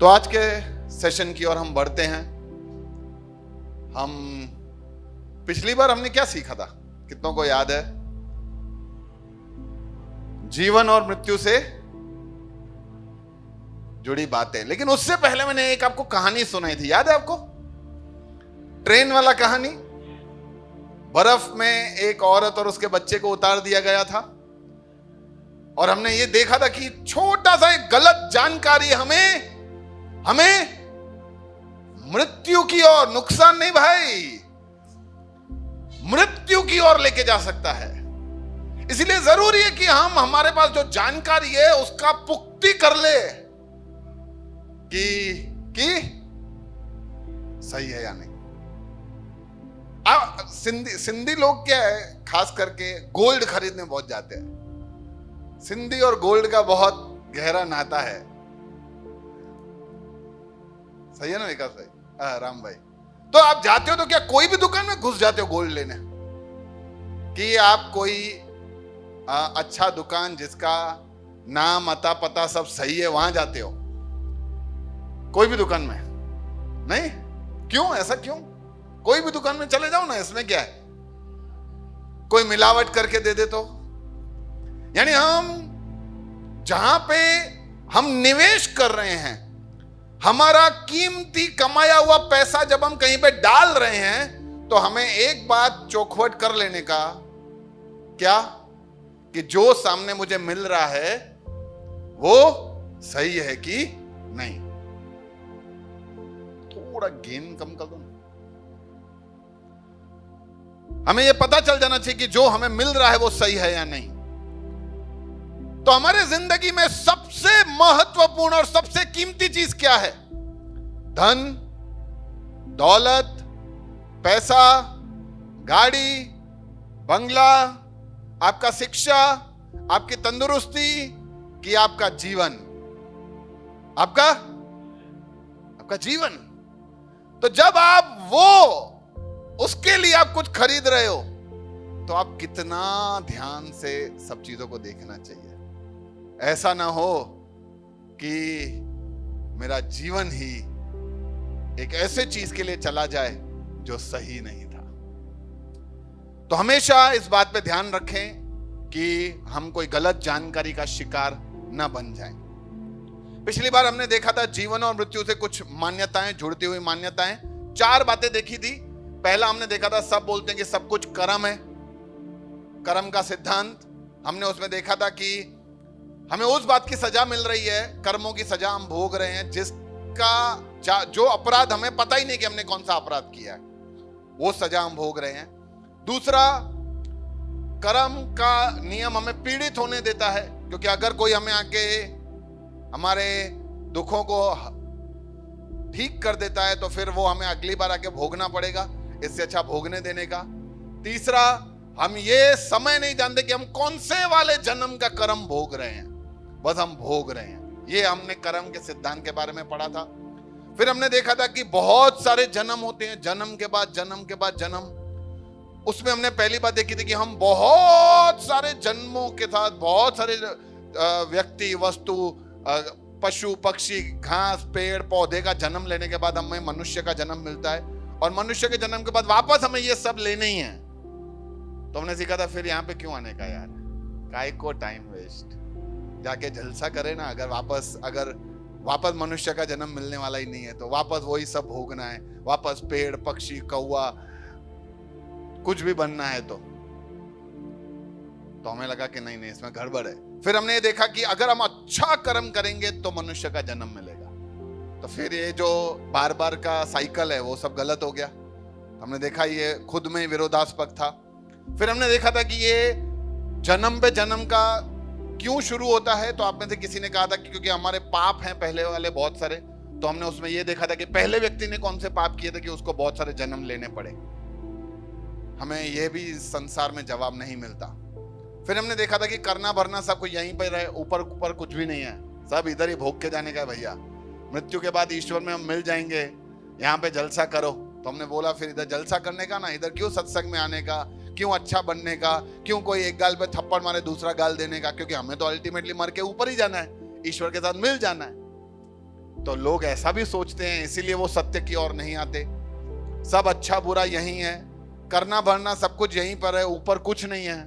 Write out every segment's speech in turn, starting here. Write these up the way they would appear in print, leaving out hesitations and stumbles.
आज के सेशन की ओर हम बढ़ते हैं। हम पिछली बार हमने क्या सीखा था, कितनों को याद है? जीवन और मृत्यु से जुड़ी बातें। लेकिन उससे पहले मैंने एक आपको कहानी सुनाई थी, याद है आपको? ट्रेन वाला कहानी। बर्फ में एक औरत और उसके बच्चे को उतार दिया गया था और हमने ये देखा था कि छोटा सा एक गलत जानकारी हमें मृत्यु की ओर, नुकसान नहीं भाई, मृत्यु की ओर लेके जा सकता है। इसलिए जरूरी है कि हम हमारे पास जो जानकारी है उसका पुख्ती कर ले कि सही है या नहीं। अब सिंधी लोग क्या है, खास करके गोल्ड खरीदने बहुत जाते हैं। सिंधी और गोल्ड का बहुत गहरा नाता है। सही है ना विकास भाई? राम भाई, तो आप जाते हो तो क्या कोई भी दुकान में घुस जाते हो गोल्ड लेने, कि आप कोई अच्छा दुकान जिसका नाम अता पता सब सही है वहां जाते हो? कोई भी दुकान में नहीं? क्यों, ऐसा क्यों? कोई भी दुकान में चले जाओ ना, इसमें क्या है? कोई मिलावट करके दे दे तो। यानी हम जहां पे हम निवेश कर रहे हैं, हमारा कीमती कमाया हुआ पैसा जब हम कहीं पे डाल रहे हैं, तो हमें एक बात चौखवट कर लेने का, क्या? कि जो सामने मुझे मिल रहा है वो सही है कि नहीं। थोड़ा गेन कम कर दो। हमें यह पता चल जाना चाहिए कि जो हमें मिल रहा है वो सही है या नहीं। तो हमारे जिंदगी में सबसे महत्वपूर्ण और सबसे कीमती चीज क्या है? धन, दौलत, पैसा, गाड़ी, बंगला, आपका शिक्षा, आपकी तंदुरुस्ती, कि आपका जीवन? आपका जीवन। तो जब आप उसके लिए आप कुछ खरीद रहे हो, तो आप कितना ध्यान से सब चीजों को देखना चाहिए। ऐसा ना हो कि मेरा जीवन ही एक ऐसे चीज के लिए चला जाए जो सही नहीं था। तो हमेशा इस बात पे ध्यान रखें कि हम कोई गलत जानकारी का शिकार ना बन जाएं। पिछली बार हमने देखा था जीवन और मृत्यु से कुछ मान्यताएं, जुड़ती हुई मान्यताएं। 4 बातें देखी थी। पहला हमने देखा था, सब बोलते हैं कि सब कुछ कर्म है, कर्म का सिद्धांत। हमने उसमें देखा था कि हमें उस बात की सजा मिल रही है, कर्मों की सजा हम भोग रहे हैं, जिसका जो अपराध हमें पता ही नहीं कि हमने कौन सा अपराध किया है, वो सजा हम भोग रहे हैं। दूसरा, कर्म का नियम हमें पीड़ित होने देता है, क्योंकि अगर कोई हमें आके हमारे दुखों को ठीक कर देता है तो फिर वो हमें अगली बार आके भोगना पड़ेगा, इससे अच्छा भोगने देने का। तीसरा, हम ये समय नहीं जानते कि हम कौन से वाले जन्म का कर्म भोग रहे हैं, बस हम भोग रहे हैं। ये हमने कर्म के सिद्धांत के बारे में पढ़ा था। फिर हमने देखा था कि बहुत सारे जन्म होते हैं, जन्म के बाद जन्म के बाद जन्म। उसमें हमने पहली बात देखी थी कि हम बहुत सारे जन्मों के साथ, बहुत सारे व्यक्ति, वस्तु, पशु, पक्षी, घास, पेड़, पौधे का जन्म लेने के बाद हमें मनुष्य का जन्म मिलता है, और मनुष्य के जन्म के बाद वापस हमें ये सब लेने ही है। तो हमने सीखा था फिर यहाँ पे क्यों आने का यार, काय को टाइम वेस्ट, जाके जलसा करे ना। अगर वापस मनुष्य का जन्म मिलने वाला ही नहीं है तो वापस वही सब भोगना है, वापस पेड़, पक्षी, कौवा, कुछ भी बनना है। तो हमें लगा कि नहीं, इसमें गड़बड़ है। फिर हमने ये देखा कि अगर हम अच्छा कर्म करेंगे तो मनुष्य का जन्म मिलेगा। तो फिर ये जो बार बार का साइकिल है वो सब गलत हो गया। हमने देखा ये खुद में विरोधास्पद था। फिर हमने देखा था कि ये जन्म पे जन्म का क्यों शुरू होता है। तो आप में से किसी ने कहा था कि क्योंकि हमारे पाप हैं पहले वाले बहुत सारे। तो हमने उसमें ये देखा था कि पहले व्यक्ति ने कौन से पाप किए थे कि उसको बहुत सारे जन्म लेने पड़े। हमें यह भी संसार में जवाब नहीं मिलता। फिर हमने देखा था कि करना भरना सब कुछ यहीं पर रहे, ऊपर ऊपर कुछ भी नहीं है, सब इधर ही भोग के जाने का है भैया। मृत्यु के बाद ईश्वर में हम मिल जाएंगे, यहाँ पे जलसा करो। तो हमने बोला फिर इधर जलसा करने का ना, इधर क्यों सत्संग में आने का, क्यों अच्छा बनने का, क्यों कोई एक गाल पे थप्पड़ मारे दूसरा गाल देने का, क्योंकि हमें तो अल्टीमेटली मर के ऊपर ही जाना है, ईश्वर के साथ मिल जाना है। तो लोग ऐसा भी सोचते हैं, इसीलिए वो सत्य की ओर नहीं आते। सब अच्छा बुरा यही है, करना भरना सब कुछ यहीं पर है, ऊपर कुछ नहीं है।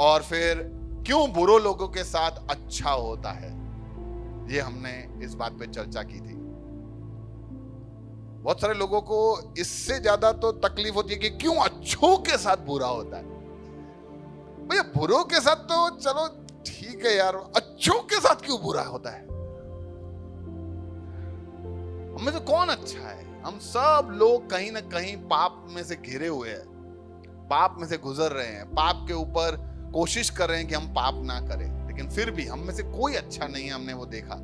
और फिर क्यों बुरे लोगों के साथ अच्छा होता है, ये हमने इस बात पे चर्चा की थी। बहुत सारे लोगों को इससे ज्यादा तो तकलीफ होती है कि क्यों अच्छों के साथ बुरा होता है। भैया बुरों के साथ तो चलो ठीक है यार, अच्छों के साथ क्यों बुरा होता है? हमें तो कौन अच्छा है? हम सब लोग कहीं ना कहीं पाप में से घिरे हुए हैं, पाप में से गुजर रहे हैं, पाप के ऊपर कोशिश कर रहे हैं कि हम पाप ना करें, लेकिन फिर भी हम में से कोई अच्छा नहीं है, हमने वो देखा।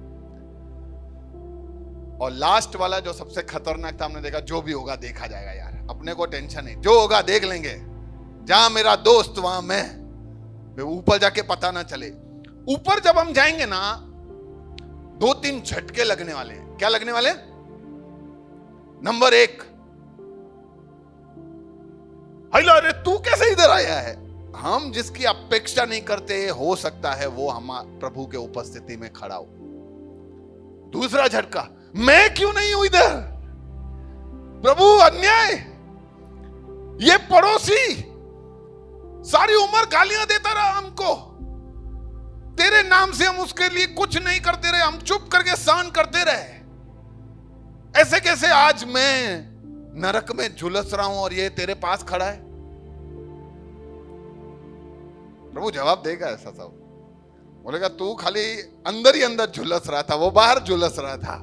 और लास्ट वाला जो सबसे खतरनाक था, हमने देखा जो भी होगा देखा जाएगा यार, अपने को टेंशन नहीं, जो होगा देख लेंगे, जहां मेरा दोस्त वहां मैं, ऊपर जाके पता ना चले। ऊपर जब हम जाएंगे ना, 2-3 झटके लगने वाले हैं। क्या लगने वाले? नंबर 1, हेलो अरे तू कैसे इधर आया है? हम जिसकी अपेक्षा नहीं करते, हो सकता है वो हम प्रभु के उपस्थिति में खड़ा हो। दूसरा झटका, मैं क्यों नहीं हूं इधर? प्रभु अन्याय, ये पड़ोसी सारी उम्र गालियां देता रहा हमको, तेरे नाम से हम उसके लिए कुछ नहीं करते रहे, हम चुप करके सहन करते रहे, ऐसे कैसे आज मैं नरक में झुलस रहा हूं और ये तेरे पास खड़ा है? प्रभु जवाब देगा ऐसा सब, बोलेगा तू खाली अंदर ही अंदर झुलस रहा था, वो बाहर झुलस रहा था,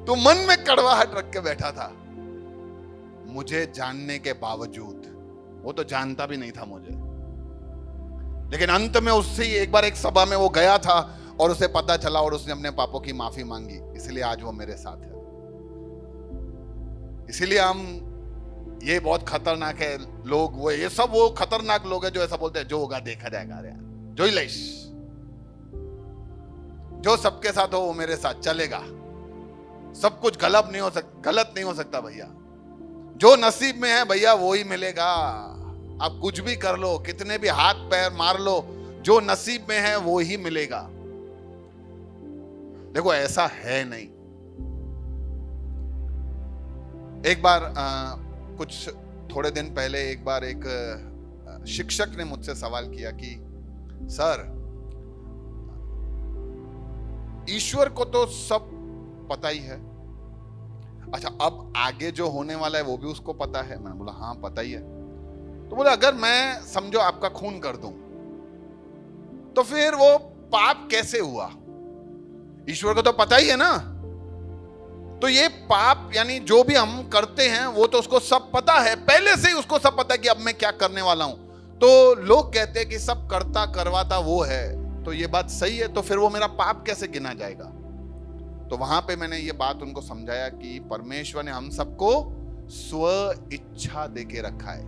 तू मन में कड़वाहट रख के बैठा था। मुझे जानने के बावजूद, वो तो जानता भी नहीं था मुझे, लेकिन अंत में उससे एक बार एक सभा में वो गया था और उसे पता चला और उसने अपने पापों की माफी मांगी, इसलिए आज वो मेरे साथ है। इसीलिए हम, ये बहुत खतरनाक है लोग, वो ये सब वो खतरनाक लोग हैं जो ऐसा बोलते हैं जो होगा देखा जाएगा। अरे यार जो इलेश, जो सबके साथ हो वो मेरे साथ चलेगा, सब कुछ गलत नहीं हो सकता भैया, जो नसीब में है भैया वो ही मिलेगा। आप कुछ भी कर लो, कितने भी हाथ पैर मार लो, जो नसीब में है वो ही मिलेगा। देखो ऐसा है नहीं। एक बार कुछ थोड़े दिन पहले एक बार एक शिक्षक ने मुझसे सवाल किया कि सर, ईश्वर को तो सब पता ही है, अच्छा अब आगे जो होने वाला है वो भी उसको पता है? मैंने बोला हाँ पता ही है। तो बोला अगर मैं समझो आपका खून कर दूं तो फिर वो पाप कैसे हुआ? ईश्वर को तो पता ही है ना। तो ये पाप यानी जो भी हम करते हैं वो तो उसको सब पता है, पहले से ही उसको सब पता है कि अब मैं क्या करने वाला हूं। तो लोग कहते हैं कि सब करता करवाता वो है, तो ये बात सही है, तो फिर वो मेरा पाप कैसे गिना जाएगा? तो वहां पे मैंने ये बात उनको समझाया कि परमेश्वर ने हम सबको स्व इच्छा देके रखा है।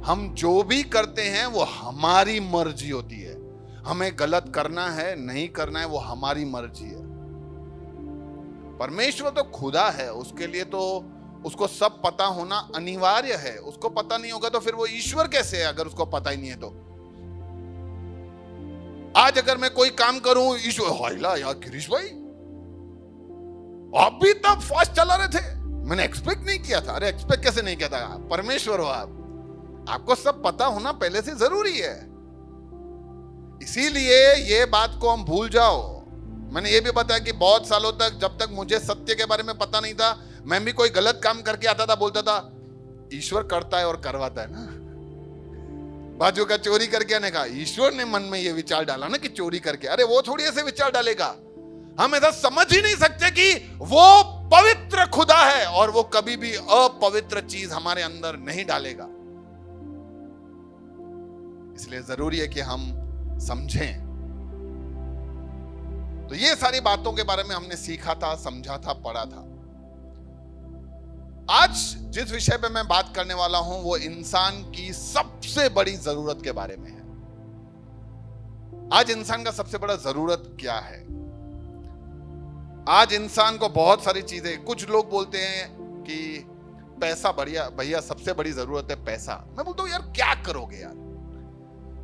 हम जो भी करते हैं वो हमारी मर्जी होती है, हमें गलत करना है नहीं करना है वो हमारी मर्जी है। परमेश्वर तो खुदा है, उसके लिए तो उसको सब पता होना अनिवार्य है। उसको पता नहीं होगा तो फिर वो ईश्वर कैसे है अगर उसको पता ही नहीं है? तो आज अगर मैं कोई काम करूं, ईश्वर हाइला यार गिरीश भाई आप भी तब फास्ट चला रहे थे, मैंने एक्सपेक्ट नहीं किया था। अरे एक्सपेक्ट कैसे नहीं किया था? परमेश्वर हो आप, आपको सब पता होना पहले से जरूरी है। इसीलिए ये बात को हम भूल जाओ। मैंने ये भी बताया कि बहुत सालों तक जब तक मुझे सत्य के बारे में पता नहीं था, मैं भी कोई गलत काम करके आता था, बोलता था ईश्वर करता है और करवाता है ना। बाजू का चोरी करके आने का, ईश्वर ने मन में ये विचार डाला ना कि चोरी करके, अरे वो थोड़ी ऐसे विचार डालेगा। हम ऐसा समझ ही नहीं सकते कि वो पवित्र खुदा है और वो कभी भी अपवित्र चीज हमारे अंदर नहीं डालेगा। इसलिए जरूरी है कि हम समझें। तो ये सारी बातों के बारे में हमने सीखा था, समझा था, पढ़ा था। आज जिस विषय पे मैं बात करने वाला हूं वो इंसान की सबसे बड़ी जरूरत के बारे में है। आज इंसान का सबसे बड़ा जरूरत क्या है? आज इंसान को बहुत सारी चीजें, कुछ लोग बोलते हैं कि पैसा बढ़िया भैया सबसे बड़ी जरूरत है पैसा। मैं बोलता हूं यार क्या करोगे यार,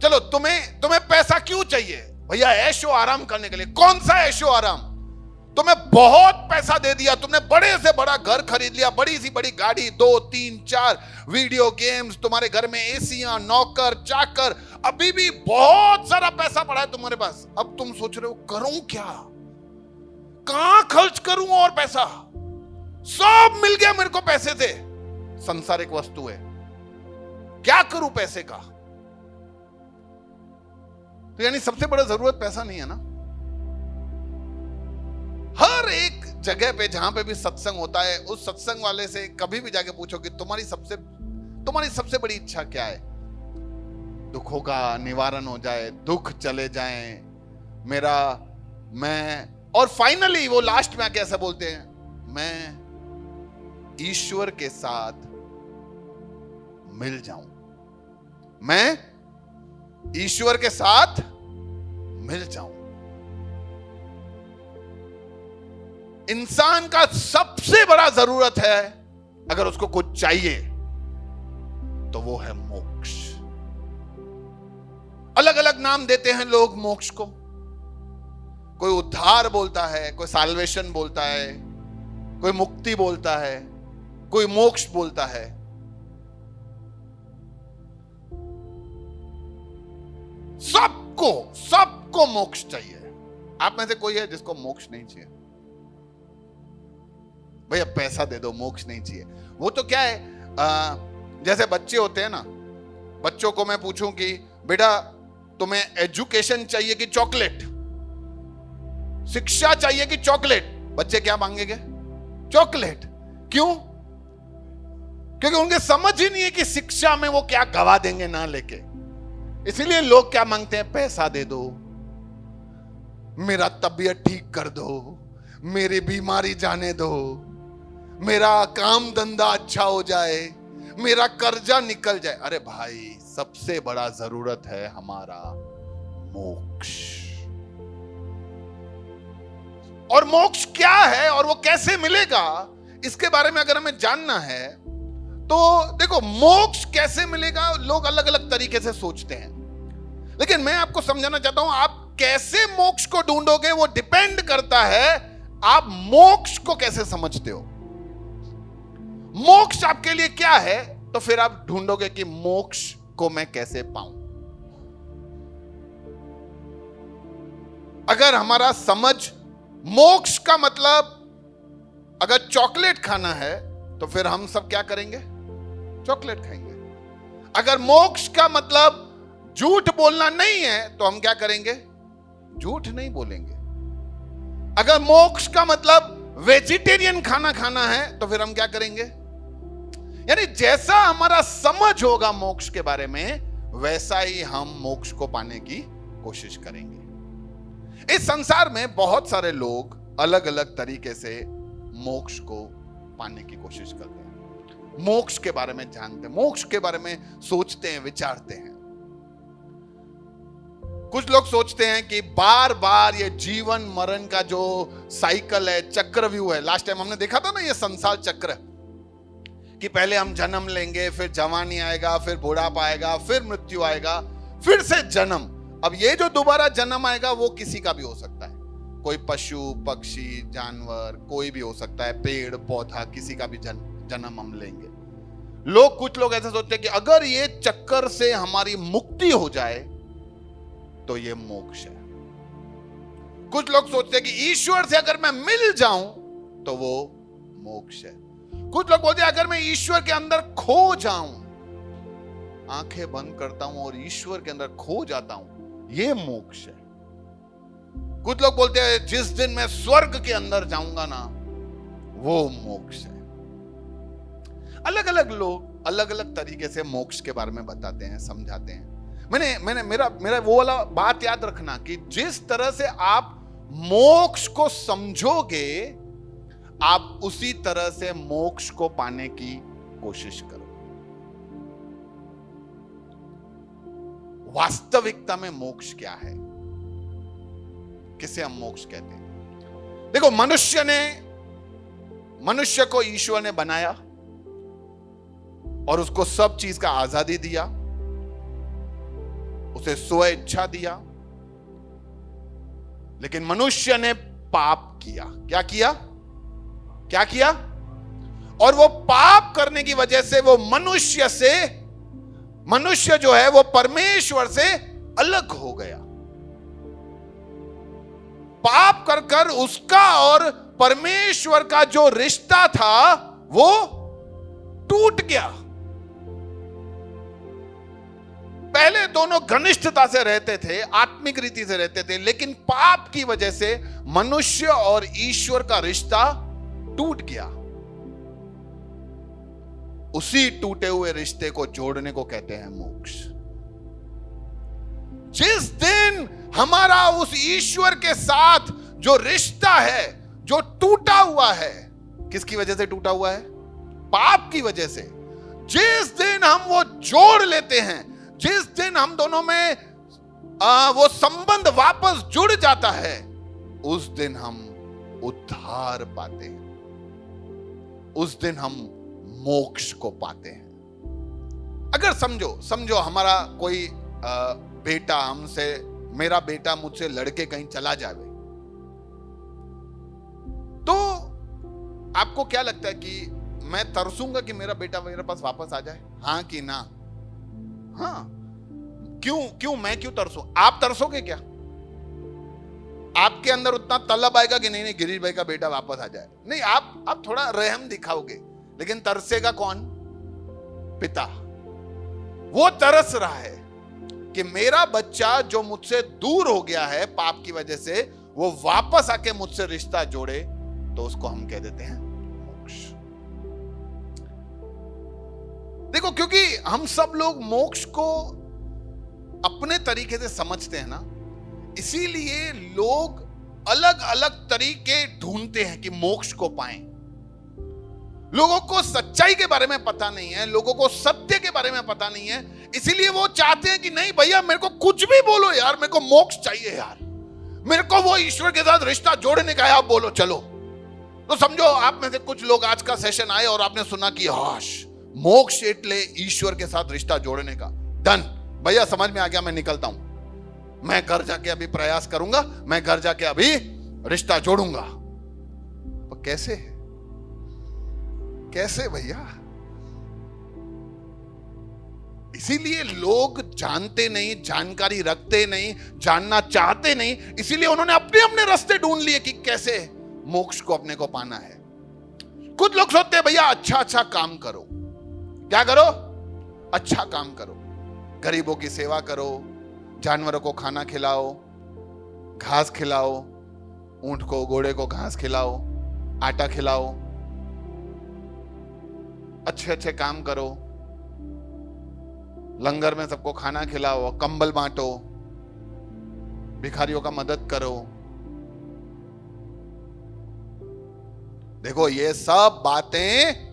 चलो तुम्हें पैसा क्यों चाहिए भैया? ऐशो आराम करने के लिए। कौन सा ऐशो आराम? तुम्हें बहुत पैसा दे दिया, तुमने बड़े से बड़ा घर खरीद लिया, बड़ी सी बड़ी गाड़ी, 2 3 4 वीडियो गेम्स, तुम्हारे घर में एसियां, नौकर चाकर, अभी भी बहुत सारा पैसा पड़ा है तुम्हारे पास। अब तुम सोच रहे हो करूं क्या, कहां खर्च करूं और पैसा, सब मिल गया मेरे को पैसे से, संसारिक वस्तु है, क्या करूं पैसे का। तो यानी सबसे बड़ा जरूरत पैसा नहीं है ना। हर एक जगह पे जहां पे भी सत्संग होता है, उस सत्संग वाले से कभी भी जाके पूछो कि तुम्हारी सबसे बड़ी इच्छा क्या है। दुखों का निवारण हो जाए, दुख चले जाएं, और फाइनली वो लास्ट में आके ऐसा बोलते हैं, मैं ईश्वर के साथ मिल जाऊं, मैं ईश्वर के साथ मिल जाऊं। इंसान का सबसे बड़ा जरूरत है, अगर उसको कुछ चाहिए तो वो है मोक्ष। अलग अलग नाम देते हैं लोग मोक्ष को। कोई उद्धार बोलता है, कोई साल्वेशन बोलता है, कोई मुक्ति बोलता है, कोई मोक्ष बोलता है। सबको मोक्ष चाहिए। आप में से कोई है जिसको मोक्ष नहीं चाहिए? भैया पैसा दे दो, मोक्ष नहीं चाहिए। वो तो क्या है, जैसे बच्चे होते हैं ना, बच्चों को मैं पूछूं कि बेटा तुम्हें एजुकेशन चाहिए कि चॉकलेट, शिक्षा चाहिए कि चॉकलेट, बच्चे क्या मांगेंगे? चॉकलेट। क्यों? क्योंकि उनके समझ ही नहीं है कि शिक्षा में वो क्या गवा देंगे ना लेके। इसीलिए लोग क्या मांगते हैं? पैसा दे दो, मेरा तबीयत ठीक कर दो, मेरी बीमारी जाने दो, मेरा काम धंधा अच्छा हो जाए, मेरा कर्जा निकल जाए। अरे भाई, सबसे बड़ा जरूरत है हमारा मोक्ष। और मोक्ष क्या है और वो कैसे मिलेगा, इसके बारे में अगर हमें जानना है तो देखो, मोक्ष कैसे मिलेगा लोग अलग अलग तरीके से सोचते हैं, लेकिन मैं आपको समझाना चाहता हूं, आप कैसे मोक्ष को ढूंढोगे वो डिपेंड करता है आप मोक्ष को कैसे समझते हो। मोक्ष आपके लिए क्या है, तो फिर आप ढूंढोगे कि मोक्ष को मैं कैसे पाऊं। अगर हमारा समझ मोक्ष का मतलब अगर चॉकलेट खाना है, तो फिर हम सब क्या करेंगे? चॉकलेट खाएंगे। अगर मोक्ष का मतलब झूठ बोलना नहीं है, तो हम क्या करेंगे? झूठ नहीं बोलेंगे। अगर मोक्ष का मतलब वेजिटेरियन खाना खाना है, तो फिर हम क्या करेंगे? यानी जैसा हमारा समझ होगा मोक्ष के बारे में, वैसा ही हम मोक्ष को पाने की कोशिश करेंगे। इस संसार में बहुत सारे लोग अलग अलग तरीके से मोक्ष को पाने की कोशिश करते हैं, मोक्ष के बारे में जानते हैं, मोक्ष के बारे में सोचते हैं, विचारते हैं। कुछ लोग सोचते हैं कि बार बार ये जीवन मरण का जो साइकिल है, चक्रव्यूह है, लास्ट टाइम हमने देखा था ना ये संसार चक्र, कि पहले हम जन्म लेंगे, फिर जवानी आएगा, फिर बुढ़ापा आएगा, फिर मृत्यु आएगा, फिर से जन्म। अब ये जो दोबारा जन्म आएगा वो किसी का भी हो सकता है, कोई पशु पक्षी जानवर कोई भी हो सकता है, पेड़ पौधा, किसी का भी जन्म हम लेंगे। कुछ लोग ऐसे सोचते हैं कि अगर ये चक्कर से हमारी मुक्ति हो जाए तो ये मोक्ष है। कुछ लोग सोचते हैं कि ईश्वर से अगर मैं मिल जाऊं तो वो मोक्ष है। कुछ लोग बोलते हैं अगर मैं ईश्वर के अंदर खो जाऊं, आंखें बंद करता हूं और ईश्वर के अंदर खो जाता हूं, ये मोक्ष है। कुछ लोग बोलते हैं जिस दिन मैं स्वर्ग के अंदर जाऊंगा ना, वो मोक्ष है। अलग अलग लोग अलग अलग तरीके से मोक्ष के बारे में बताते हैं, समझाते हैं। मेरा वो वाला बात याद रखना कि जिस तरह से आप मोक्ष को समझोगे, आप उसी तरह से मोक्ष को पाने की कोशिश करो। वास्तविकता में मोक्ष क्या है, किसे हम मोक्ष कहते हैं? देखो, मनुष्य को ईश्वर ने बनाया और उसको सब चीज का आजादी दिया, उसे स्व इच्छा दिया, लेकिन मनुष्य ने पाप किया। क्या किया? क्या किया? और वो पाप करने की वजह से वो मनुष्य जो है वो परमेश्वर से अलग हो गया। पाप कर कर उसका और परमेश्वर का जो रिश्ता था वो टूट गया। पहले दोनों घनिष्ठता से रहते थे, आत्मिक रीति से रहते थे, लेकिन पाप की वजह से मनुष्य और ईश्वर का रिश्ता टूट गया। उसी टूटे हुए रिश्ते को जोड़ने को कहते हैं मोक्ष। जिस दिन हमारा उस ईश्वर के साथ जो रिश्ता है, जो टूटा हुआ है, किसकी वजह से टूटा हुआ है? पाप की वजह से। जिस दिन हम वो जोड़ लेते हैं, जिस दिन हम दोनों में वो संबंध वापस जुड़ जाता है, उस दिन हम उद्धार पाते हैं, उस दिन हम मोक्ष को पाते हैं। अगर समझो हमारा कोई बेटा हमसे, मेरा बेटा मुझसे लड़के कहीं चला जावे, तो आपको क्या लगता है कि मैं तरसूंगा कि मेरा बेटा मेरे पास वापस आ जाए? हाँ कि ना? हाँ। क्यों मैं क्यों तरसूं? आप तरसोगे क्या? आपके अंदर उतना तलब आएगा कि नहीं गिरीश भाई का बेटा वापस आ जाए? नहीं, आप थोड़ा रहम दिखाओगे, लेकिन तरसेगा कौन? पिता। वो तरस रहा है कि मेरा बच्चा जो मुझसे दूर हो गया है पाप की वजह से, वो वापस आके मुझसे रिश्ता जोड़े, तो उसको हम कह देते हैं मोक्ष। देखो, क्योंकि हम सब लोग मोक्ष को अपने तरीके से समझते हैं ना, इसीलिए लोग अलग अलग तरीके ढूंढते हैं कि मोक्ष को पाएं। लोगों को सच्चाई के बारे में पता नहीं है, लोगों को सत्य के बारे में पता नहीं है, इसीलिए वो चाहते हैं कि नहीं भैया मेरे को कुछ भी बोलो यार, मेरे को मोक्ष चाहिए यार, मेरे को वो ईश्वर के साथ रिश्ता जोड़ने का है, आप बोलो चलो। तो समझो आप में से कुछ लोग आज का सेशन आए और आपने सुना कि हाश मोक्ष एटले ईश्वर के साथ रिश्ता जोड़ने का। डन भैया, समझ में आ गया, मैं निकलता हूं, मैं घर जाके अभी प्रयास करूंगा, मैं घर जाके अभी रिश्ता जोड़ूंगा। तो कैसे भैया? इसीलिए लोग जानते नहीं, जानकारी रखते नहीं, जानना चाहते नहीं, इसीलिए उन्होंने अपने अपने रास्ते ढूंढ लिए कि कैसे मोक्ष को अपने को पाना है। कुछ लोग सोचते हैं भैया अच्छा काम करो। क्या करो? अच्छा काम करो, गरीबों की सेवा करो, जानवरों को खाना खिलाओ, घास खिलाओ, ऊंट को घोड़े को घास खिलाओ, आटा खिलाओ, अच्छे काम करो, लंगर में सबको खाना खिलाओ, कंबल बांटो, भिखारियों का मदद करो। देखो, ये सब बातें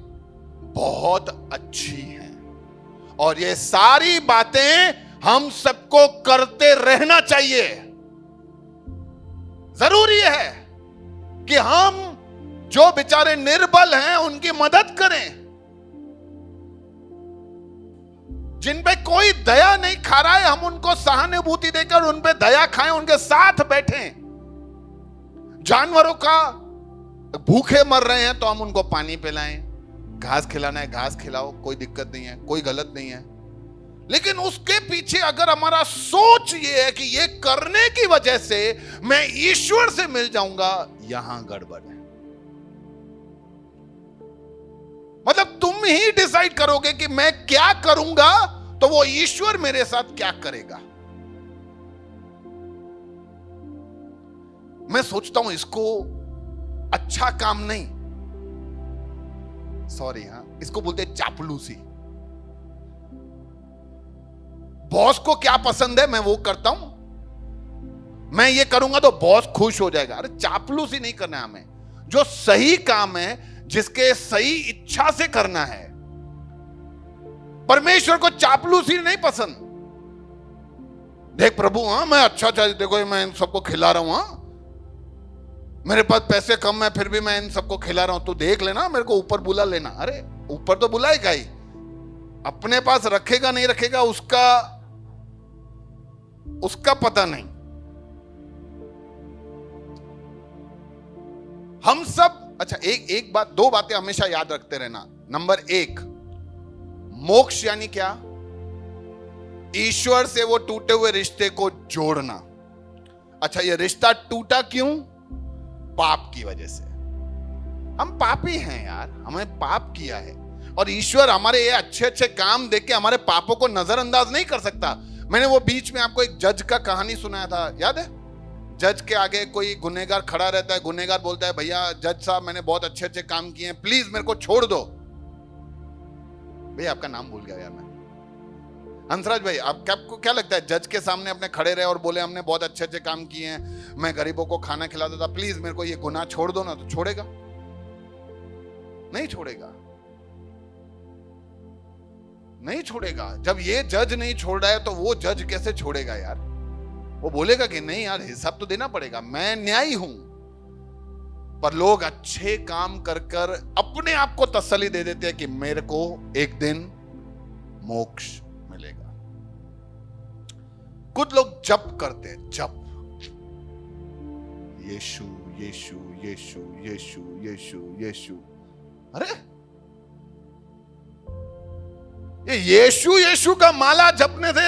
बहुत अच्छी हैं और ये सारी बातें हम सबको करते रहना चाहिए। जरूरी है कि हम जो बेचारे निर्बल हैं उनकी मदद करें, जिन पे कोई दया नहीं खा रहा है हम उनको सहानुभूति देकर उन पे दया खाएं, उनके साथ बैठें। जानवरों का भूखे मर रहे हैं तो हम उनको पानी पिलाएं, घास खिलाना है घास खिलाओ, कोई दिक्कत नहीं है, कोई गलत नहीं है। लेकिन उसके पीछे अगर हमारा सोच ये है कि ये करने की वजह से मैं ईश्वर से मिल जाऊंगा, यहां गड़बड़ है। मतलब तुम ही डिसाइड करोगे कि मैं क्या करूंगा तो वो ईश्वर मेरे साथ क्या करेगा। मैं सोचता हूं इसको अच्छा काम नहीं, सॉरी, इसको बोलते हैं चापलूसी। बॉस को क्या पसंद है मैं वो करता हूं, मैं ये करूंगा तो बॉस खुश हो जाएगा। अरे चापलूसी नहीं करना है हमें, जो सही काम है, जिसके सही इच्छा से करना है। परमेश्वर को चापलूसी नहीं पसंद। देख प्रभु, मैं अच्छा चाहिए, देखो मैं इन सबको खिला रहा हूं, मेरे पास पैसे कम है फिर भी मैं इन सबको खिला रहा हूं, तू देख लेना, मेरे को ऊपर बुला लेना। अरे ऊपर तो बुलाएगा ही, अपने पास रखेगा नहीं रखेगा उसका पता नहीं। हम सब, अच्छा एक बात, दो बातें हमेशा याद रखते रहना। नंबर एक, मोक्ष यानी क्या? ईश्वर से वो टूटे हुए रिश्ते को जोड़ना। अच्छा, ये रिश्ता टूटा क्यों? पाप की वजह से। हम पापी हैं यार, हमने पाप किया है, और ईश्वर हमारे ये अच्छे अच्छे काम देख के हमारे पापों को नजरअंदाज नहीं कर सकता। मैंने वो बीच में आपको एक जज का कहानी सुनाया था, याद है? जज के आगे कोई गुनहगार खड़ा रहता है, गुनहगार बोलता है, भैया जज साहब मैंने बहुत अच्छे अच्छे काम किए हैं, प्लीज मेरे को छोड़ दो। भैया आपका नाम भूल गया यार मैं, हंसराज भाई, आपको क्या लगता है, जज के सामने अपने खड़े रहे और बोले हमने बहुत अच्छे अच्छे काम किए हैं, मैं गरीबों को खाना खिलाता था, प्लीज मेरे को ये गुनाह छोड़ दो ना, तो छोड़ेगा? नहीं छोड़ेगा, नहीं छोड़ेगा। जब ये जज नहीं छोड़ रहा है तो वो जज कैसे छोड़ेगा यार? वो बोलेगा कि नहीं यार, हिसाब तो देना पड़ेगा, मैं न्यायी हूं। पर लोग अच्छे काम कर कर अपने आप को तसल्ली दे देते हैं कि मेरे को एक दिन मोक्ष मिलेगा। कुछ लोग जप करते हैं, जप, यीशु यीशु यीशु यीशु यीशु यीशु। अरे ये यीशु यीशु का माला जपने से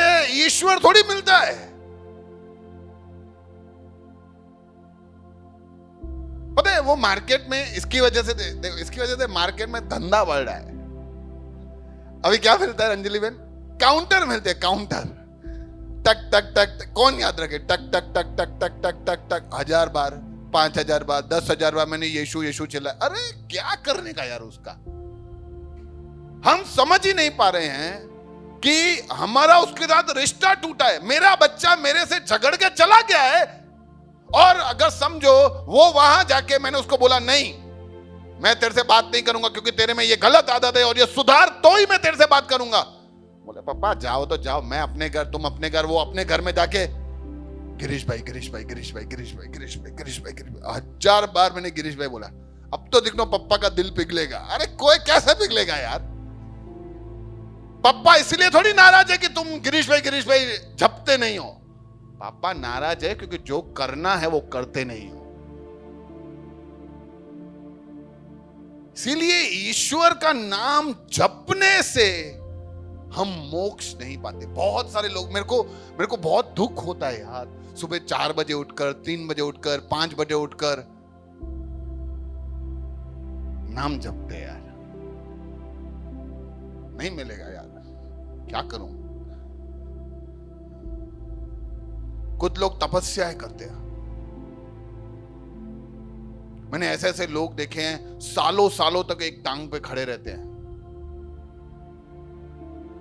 ईश्वर थोड़ी मिलता है। पता है वो मार्केट में इसकी वजह से, देखो इसकी वजह से मार्केट में धंधा बढ़ रहा है। अभी क्या मिलता है अंजलि बहन? काउंटर मिलते हैं, काउंटर, टक टक टक टक, कौन याद रखे, टक टक टक टक टक टक टक टक, 1000 बार, 5000 बार, 10,000 बार मैंने यीशु यीशु चिल्लाया। अरे क्या करने का यार उसका? हम समझ ही नहीं पा रहे हैं कि हमारा उसके साथ रिश्ता टूटा है। मेरा बच्चा मेरे से झगड़ के चला गया है, और अगर समझो वो वहां जाके मैंने उसको बोला नहीं मैं तेरे से बात नहीं करूंगा क्योंकि तेरे में ये गलत आदत है और ये सुधार तो ही मैं तेरे से बात करूंगा। बोले पापा जाओ तो जाओ, मैं अपने घर, तुम अपने घर। वो अपने घर में जाके गिरीश भाई गिरीश भाई गिरीश भाई गिरीश भाई गिरीश भाई गिरीश भाई गिरीश भाई, 1000 बार मैंने गिरीश भाई बोला। अब तो देखो पप्पा का दिल पिघलेगा। अरे कोई कैसे पिघलेगा यार? पापा इसलिए थोड़ी नाराज है कि तुम गिरीश भाई झपते नहीं हो। पापा नाराज है क्योंकि जो करना है वो करते नहीं हो। इसीलिए ईश्वर का नाम जपने से हम मोक्ष नहीं पाते। बहुत सारे लोग, मेरे को बहुत दुख होता है यार, सुबह 4 बजे उठकर, 3 बजे उठकर, 5 बजे उठकर नाम जपते यार। नहीं मिलेगा यार, क्या करूं? कुछ लोग तपस्याएं करते हैं। मैंने ऐसे ऐसे लोग देखे हैं, सालों सालों तक एक टांग पे खड़े रहते हैं,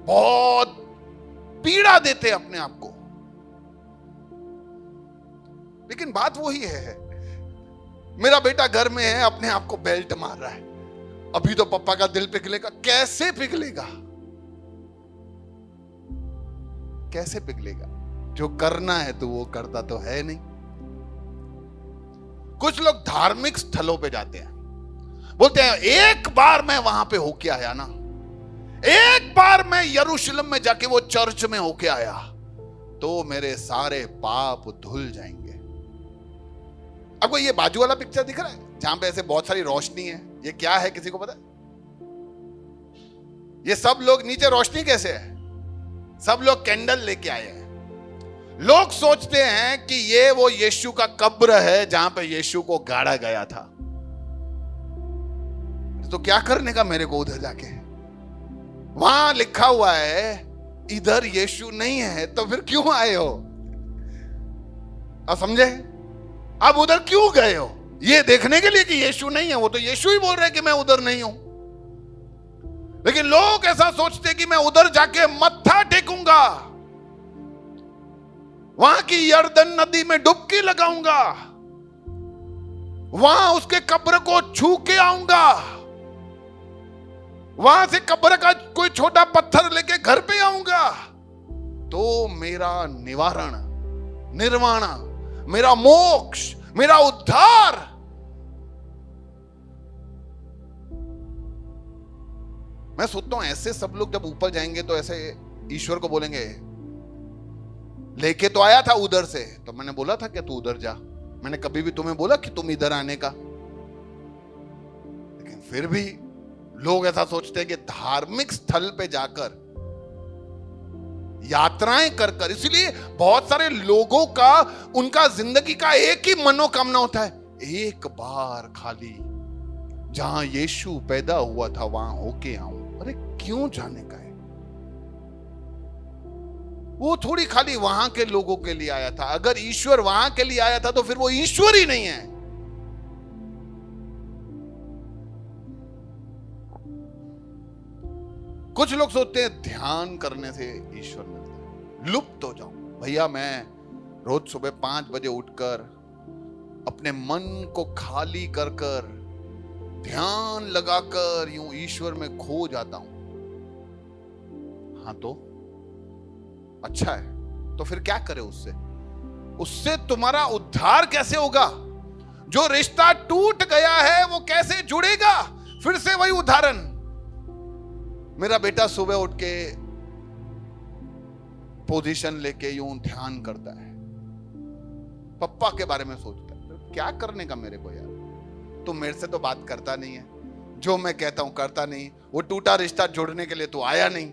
बहुत पीड़ा देते हैं अपने आप को। लेकिन बात वही है, मेरा बेटा घर में है, अपने आप को बेल्ट मार रहा है, अभी तो पापा का दिल पिघलेगा। कैसे पिघलेगा? कैसे पिघलेगा? जो करना है तो वो करता तो है नहीं। कुछ लोग धार्मिक स्थलों पे जाते हैं, बोलते हैं एक बार मैं वहां पे होके आया ना, एक बार मैं यरूशलेम में जाके वो चर्च में होके आया तो मेरे सारे पाप धुल जाएंगे। आपको ये बाजू वाला पिक्चर दिख रहा है जहां पे ऐसे बहुत सारी रोशनी है? ये क्या है, किसी को पता है? ये सब लोग नीचे रोशनी कैसे है? सब लोग कैंडल लेके आए हैं। लोग सोचते हैं कि ये वो यीशु का कब्र है जहां पे यीशु को गाड़ा गया था। तो क्या करने का मेरे को उधर जाके? वहां लिखा हुआ है इधर यीशु नहीं है, तो फिर क्यों आए हो? आप समझे? आप उधर क्यों गए हो? ये देखने के लिए कि यीशु नहीं है। वो तो यीशु ही बोल रहे कि मैं उधर नहीं हूं। लेकिन लोग ऐसा सोचते हैं कि मैं उधर जाके मत्था टेकूंगा, वहां की यरदन नदी में डुबकी लगाऊंगा, वहां उसके कब्र को छू के आऊंगा, वहां से कब्र का कोई छोटा पत्थर लेके घर पे आऊंगा, तो मेरा निवारण, निर्वाण, मेरा मोक्ष, मेरा उद्धार। मैं सोचता हूं ऐसे सब लोग जब ऊपर जाएंगे तो ऐसे ईश्वर को बोलेंगे, लेके तो आया था उधर से, तो मैंने बोला था कि तू उधर जा। मैंने कभी भी तुम्हें बोला कि तुम इधर आने का? फिर भी लोग ऐसा सोचते हैं कि धार्मिक स्थल पे जाकर यात्राएं कर कर, इसलिए बहुत सारे लोगों का, उनका जिंदगी का एक ही मनोकामना होता है, एक बार खाली जहां यीशु पैदा हुआ था वहां होके आऊं। अरे क्यों जाने का है? वो थोड़ी खाली वहां के लोगों के लिए आया था। अगर ईश्वर वहां के लिए आया था तो फिर वो ईश्वर ही नहीं है। कुछ लोग सोचते हैं ध्यान करने से ईश्वर मिलता है। लुप्त हो जाऊं भैया, मैं रोज सुबह 5 बजे उठकर अपने मन को खाली कर कर ध्यान लगाकर यूं ईश्वर में खो जाता हूं। हाँ तो अच्छा है, तो फिर क्या करे उससे? उससे तुम्हारा उद्धार कैसे होगा? जो रिश्ता टूट गया है वो कैसे जुड़ेगा? फिर से वही उदाहरण, मेरा बेटा सुबह उठ के पोजीशन लेके यूं ध्यान करता है, पप्पा के बारे में सोचता है। क्या करने का मेरे को यार, तू मेरे से तो बात करता नहीं है, जो मैं कहता हूं करता नहीं, वो टूटा रिश्ता जोड़ने के लिए तू आया नहीं।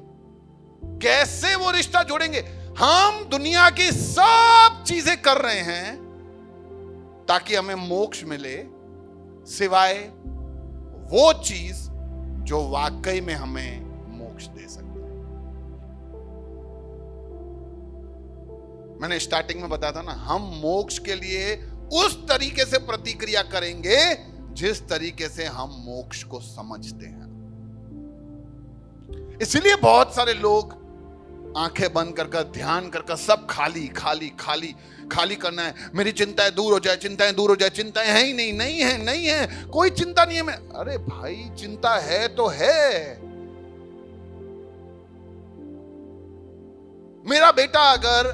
कैसे वो रिश्ता जोड़ेंगे? हम दुनिया की सब चीजें कर रहे हैं ताकि हमें मोक्ष मिले, सिवाय वो चीज जो वाकई में हमें मोक्ष दे सकती है। मैंने स्टार्टिंग में बताया था ना, हम मोक्ष के लिए उस तरीके से प्रतिक्रिया करेंगे जिस तरीके से हम मोक्ष को समझते हैं। इसलिए बहुत सारे लोग आंखें बंद कर ध्यान कर सब खाली खाली खाली खाली करना है। मेरी चिंताएं दूर हो जाए, चिंताएं दूर हो जाए, चिंताएं है ही नहीं, नहीं है, नहीं है, कोई चिंता नहीं है। मैं, अरे भाई चिंता है तो है। मेरा बेटा अगर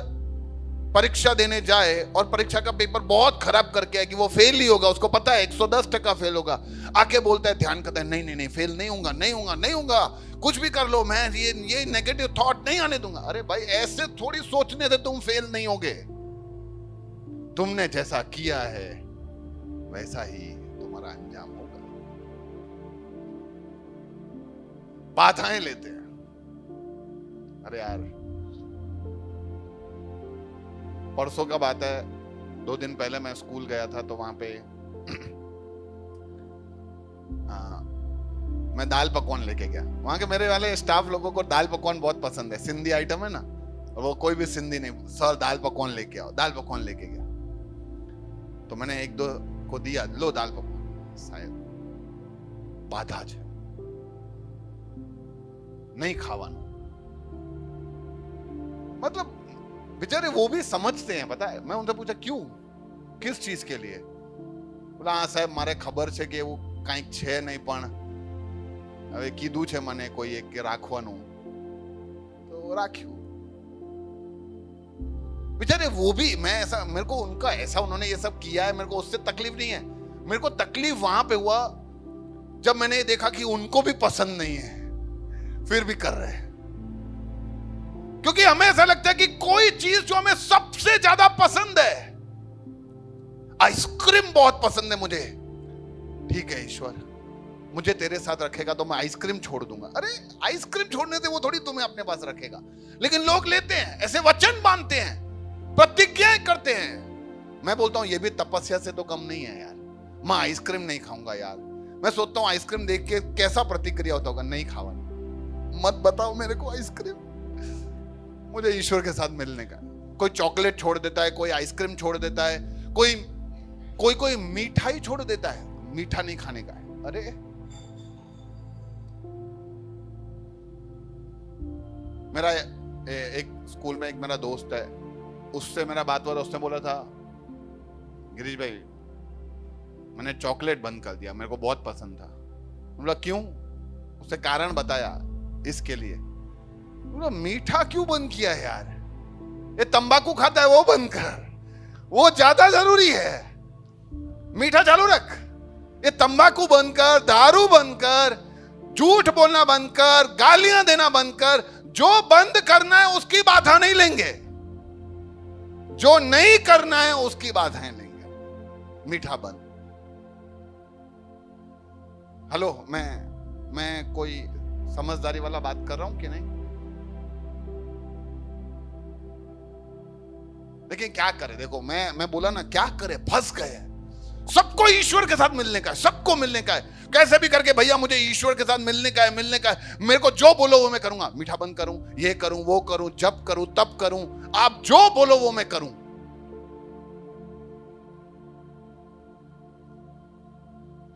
परीक्षा देने जाए और परीक्षा का पेपर बहुत खराब करके आए कि वो फेल ही होगा, उसको पता है 110% फेल होगा, आके बोलता है, ध्यान करता है, नहीं नहीं नहीं फेल नहीं होगा, नहीं होगा, नहीं होगा, कुछ भी कर लो, मैं ये नेगेटिव थॉट नहीं आने दूंगा। अरे भाई ऐसे थोड़ी सोचने से तुम फेल नहीं होगे। तुमने जैसा किया है वैसा ही तुम्हारा अंजाम होगा। बाधाएं लेते हैं। अरे यार परसों का बात है, 2 दिन पहले मैं स्कूल गया था तो वहां पे मैं दाल पकवान लेके गया। वहां के मेरे वाले स्टाफ लोगों को दाल पकवान बहुत पसंद है, सिंधी आइटम है ना, और वो कोई भी सिंधी नहीं, सर दाल पकवान लेके आओ, दाल पकवान लेके गया। तो मैंने 1-2 को दिया, लो दाल पकवान। शायद बाधा है, नहीं खावानो। मतलब बेचारे वो भी समझते हैं, पता है। मैं उनसे पूछा क्यों, किस चीज के लिए? बोला हाँ साहब मारे खबर છે કે એવું કંઈક છે નહીં, પણ હવે કીધું છે મને કોઈ એક કે રાખવાનું, तो राख्યું। बेचारे वो भी, मैं ऐसा, मेरे को उनका ऐसा, उन्होंने ये सब किया है, मेरे को उससे तकलीफ नहीं है। मेरे को तकलीफ वहां पे हुआ जब मैंने देखा कि उनको भी पसंद नहीं है, फिर भी कर रहे हैं। क्योंकि हमें ऐसा लगता है कि कोई चीज जो हमें सबसे ज्यादा पसंद है, आइसक्रीम बहुत पसंद है मुझे, ठीक है ईश्वर मुझे तेरे साथ रखेगा तो मैं आइसक्रीम छोड़ दूंगा। अरे आइसक्रीम छोड़ने से वो थोड़ी तुम्हें अपने पास रखेगा। लेकिन लोग लेते हैं, ऐसे वचन बांधते हैं, प्रतिज्ञाएं करते हैं। मैं बोलता हूं ये भी तपस्या से तो कम नहीं है यार। मैं आइसक्रीम नहीं खाऊंगा यार। मैं सोचता हूं आइसक्रीम देख के कैसा प्रतिक्रिया होता होगा, नहीं खावा, मत बताओ मेरे को आइसक्रीम। मुझे ईश्वर के साथ मिलने का। कोई चॉकलेट छोड़ देता है, कोई आइसक्रीम छोड़ देता है, कोई मिठाई छोड़ देता है, मीठा नहीं खाने का है। अरे मेरा एक स्कूल में एक मेरा दोस्त है, उससे मेरा बात हुआ था। उसने बोला था गिरीश भाई मैंने चॉकलेट बंद कर दिया, मेरे को बहुत पसंद था। बोला क्यों? उसने कारण बताया, इसके लिए। बोला मीठा क्यों बंद किया यार? ये तंबाकू खाता है वो बंद कर, वो ज्यादा जरूरी है। मीठा चालू रख, ये तंबाकू बंद कर, दारू बंद कर, झूठ बोलना बंद कर, गालियां देना बंद कर। जो बंद करना है उसकी बाधा नहीं लेंगे, जो नहीं करना है उसकी बाधाएं लेंगे। मीठा बंद। हेलो, मैं कोई समझदारी वाला बात कर रहा हूं कि नहीं? लेकिन क्या करे, देखो मैं बोला ना, क्या करे, फंस गए। सबको ईश्वर के साथ मिलने का है, सबको मिलने का है, कैसे भी करके भैया मुझे ईश्वर के साथ मिलने का है। मेरे को जो बोलो वो मैं करूंगा, मीठा बंद करूं, ये करूं, वो करूं, जब करूं तब करूं, आप जो बोलो वो मैं करूं।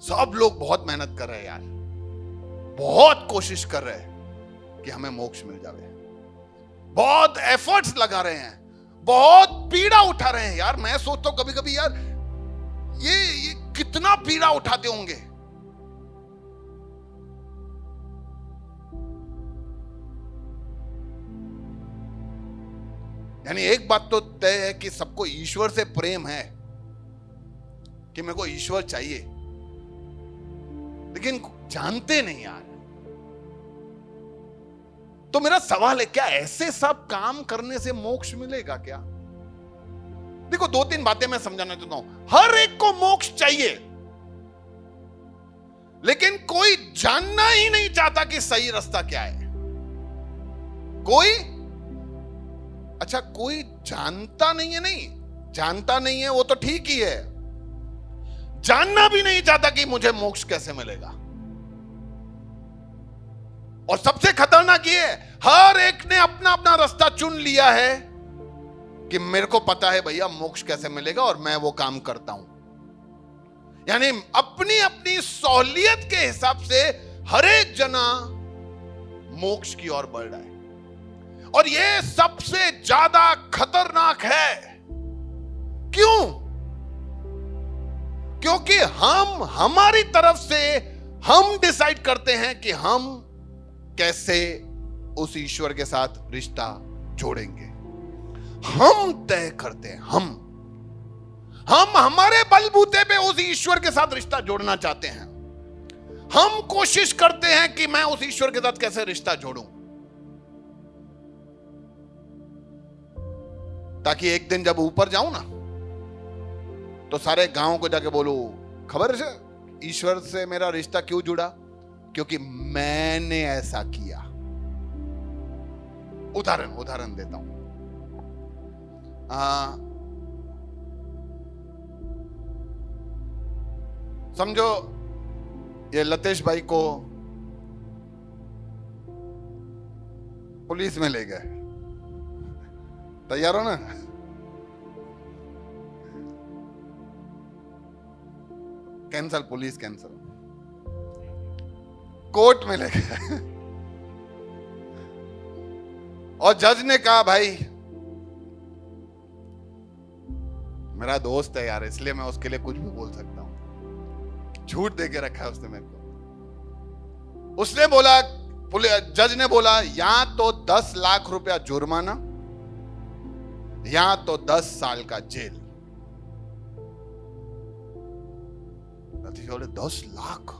सब लोग बहुत मेहनत कर रहे हैं यार, बहुत कोशिश कर रहे हैं कि हमें मोक्ष मिल जाए, बहुत एफर्ट्स लगा रहे हैं, बहुत पीड़ा उठा रहे हैं यार। मैं सोचता हूं कभी कभी यार, ये कितना पीड़ा उठाते होंगे। यानी एक बात तो तय है कि सबको ईश्वर से प्रेम है कि मेरे को ईश्वर चाहिए, लेकिन जानते नहीं यार। तो मेरा सवाल है, क्या ऐसे सब काम करने से मोक्ष मिलेगा क्या? देखो, 2-3 बातें मैं समझाना चाहता हूं। हर एक को मोक्ष चाहिए, लेकिन कोई जानना ही नहीं चाहता कि सही रास्ता क्या है। कोई जानता नहीं है, नहीं जानता नहीं है वो तो ठीक ही है, जानना भी नहीं चाहता कि मुझे मोक्ष कैसे मिलेगा। और सबसे खतरनाक ये है, हर एक ने अपना अपना रास्ता चुन लिया है कि मेरे को पता है भैया मोक्ष कैसे मिलेगा और मैं वो काम करता हूं। यानी अपनी अपनी सहूलियत के हिसाब से हर एक जना मोक्ष की ओर बढ़ रहा है। और ये सबसे ज्यादा खतरनाक है। क्यों? क्योंकि हमारी तरफ से हम डिसाइड करते हैं कि हम कैसे उस ईश्वर के साथ रिश्ता जोड़ेंगे। हम तय करते हैं, हम हमारे बलबूते पे उस ईश्वर के साथ रिश्ता जोड़ना चाहते हैं। हम कोशिश करते हैं कि मैं उस ईश्वर के साथ कैसे रिश्ता जोड़ूं, ताकि एक दिन जब ऊपर जाऊं ना, तो सारे गांव को जाके बोलूं, खबर है ईश्वर से मेरा रिश्ता क्यों जुड़ा? क्योंकि मैंने ऐसा किया। उदाहरण देता हूं। समझो ये लतेश भाई को पुलिस में ले गए, तैयार हो ना? कैंसल, पुलिस कैंसल, कोर्ट में ले गए और जज ने कहा भाई मेरा दोस्त है यार, इसलिए मैं उसके लिए कुछ भी बोल सकता हूं। झूठ दे के रखा है उसने मेरे को। उसने बोला, जज ने बोला, या तो 10 लाख रुपया जुर्माना या तो 10 साल का जेल। 10 लाख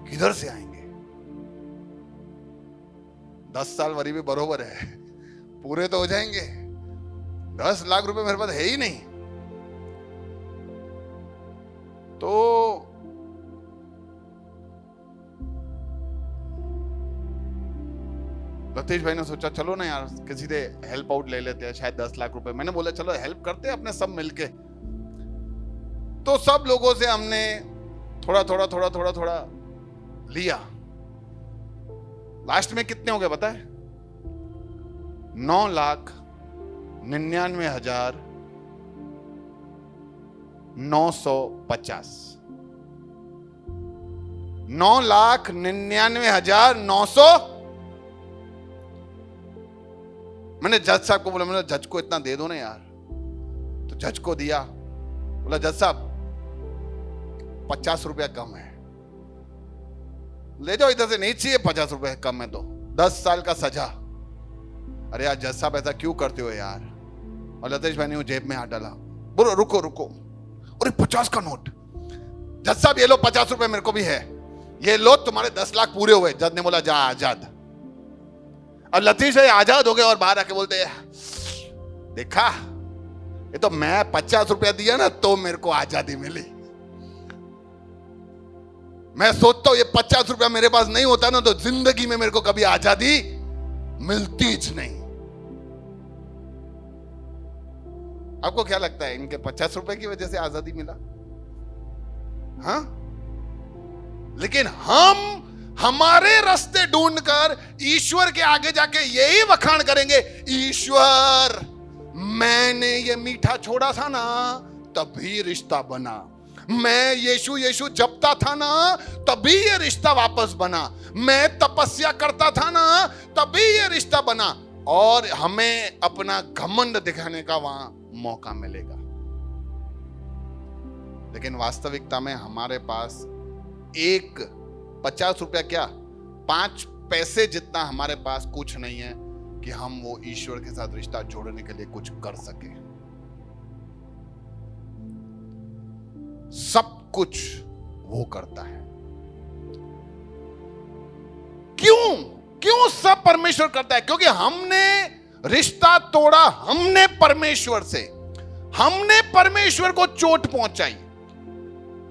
किधर से आएंगे? 10 साल वरी भी बरोबर है, पूरे तो हो जाएंगे। 10 लाख रुपए मेरे पास है ही नहीं। तो लतीश भाई ने सोचा चलो ना यार, किसी से हेल्प आउट ले लेते हैं, शायद 10 लाख रुपए। मैंने बोला चलो हेल्प करते हैं अपने सब मिलके। तो सब लोगों से हमने थोड़ा लिया। लास्ट में कितने हो गए पता है? 9,99,950। 9,99,900। मैंने जज साहब को बोला, मैंने जज को इतना दे दो ना यार। तो जज को दिया, बोला जज साहब 50 रुपया कम है, ले जाओ इधर से, नहीं चाहिए 50 रुपए कम है तो 10 साल का सजा। अरे यार जज साहब ऐसा क्यों करते हो यार? और लतेश भाई ने वो जेब में हाथ डाला, बोलो रुको, अरे 50 का नोट। जज साहब ये लो 50 रुपए मेरे को भी है, ये लो तुम्हारे 10 लाख पूरे हुए। जज ने बोला जा आजाद। और लतीश भाई आजाद हो गए और बाहर आके बोलते देखा, ये तो मैं 50 रुपया दिया ना तो मेरे को आजादी मिली। मैं सोचता हूं ये 50 रुपया मेरे पास नहीं होता ना तो जिंदगी में मेरे को कभी आजादी मिलती ही नहीं। आपको क्या लगता है इनके 50 रुपए की वजह से आजादी मिला? हाँ, लेकिन हम हमारे रास्ते ढूंढकर ईश्वर के आगे जाके यही वखाण करेंगे, ईश्वर मैंने ये मीठा छोड़ा था ना तभी रिश्ता बना, मैं यीशु यीशु जपता था ना तभी ये रिश्ता वापस बना, मैं तपस्या करता था ना तभी ये रिश्ता बना। और हमें अपना घमंड दिखाने का वहां मौका मिलेगा। लेकिन वास्तविकता में हमारे पास एक 50 रुपया क्या 5 पैसे जितना हमारे पास कुछ नहीं है कि हम वो ईश्वर के साथ रिश्ता जोड़ने के लिए कुछ कर सके। सब कुछ वो करता है। क्यों सब परमेश्वर करता है? क्योंकि हमने रिश्ता तोड़ा, हमने परमेश्वर से, हमने परमेश्वर को चोट पहुंचाई,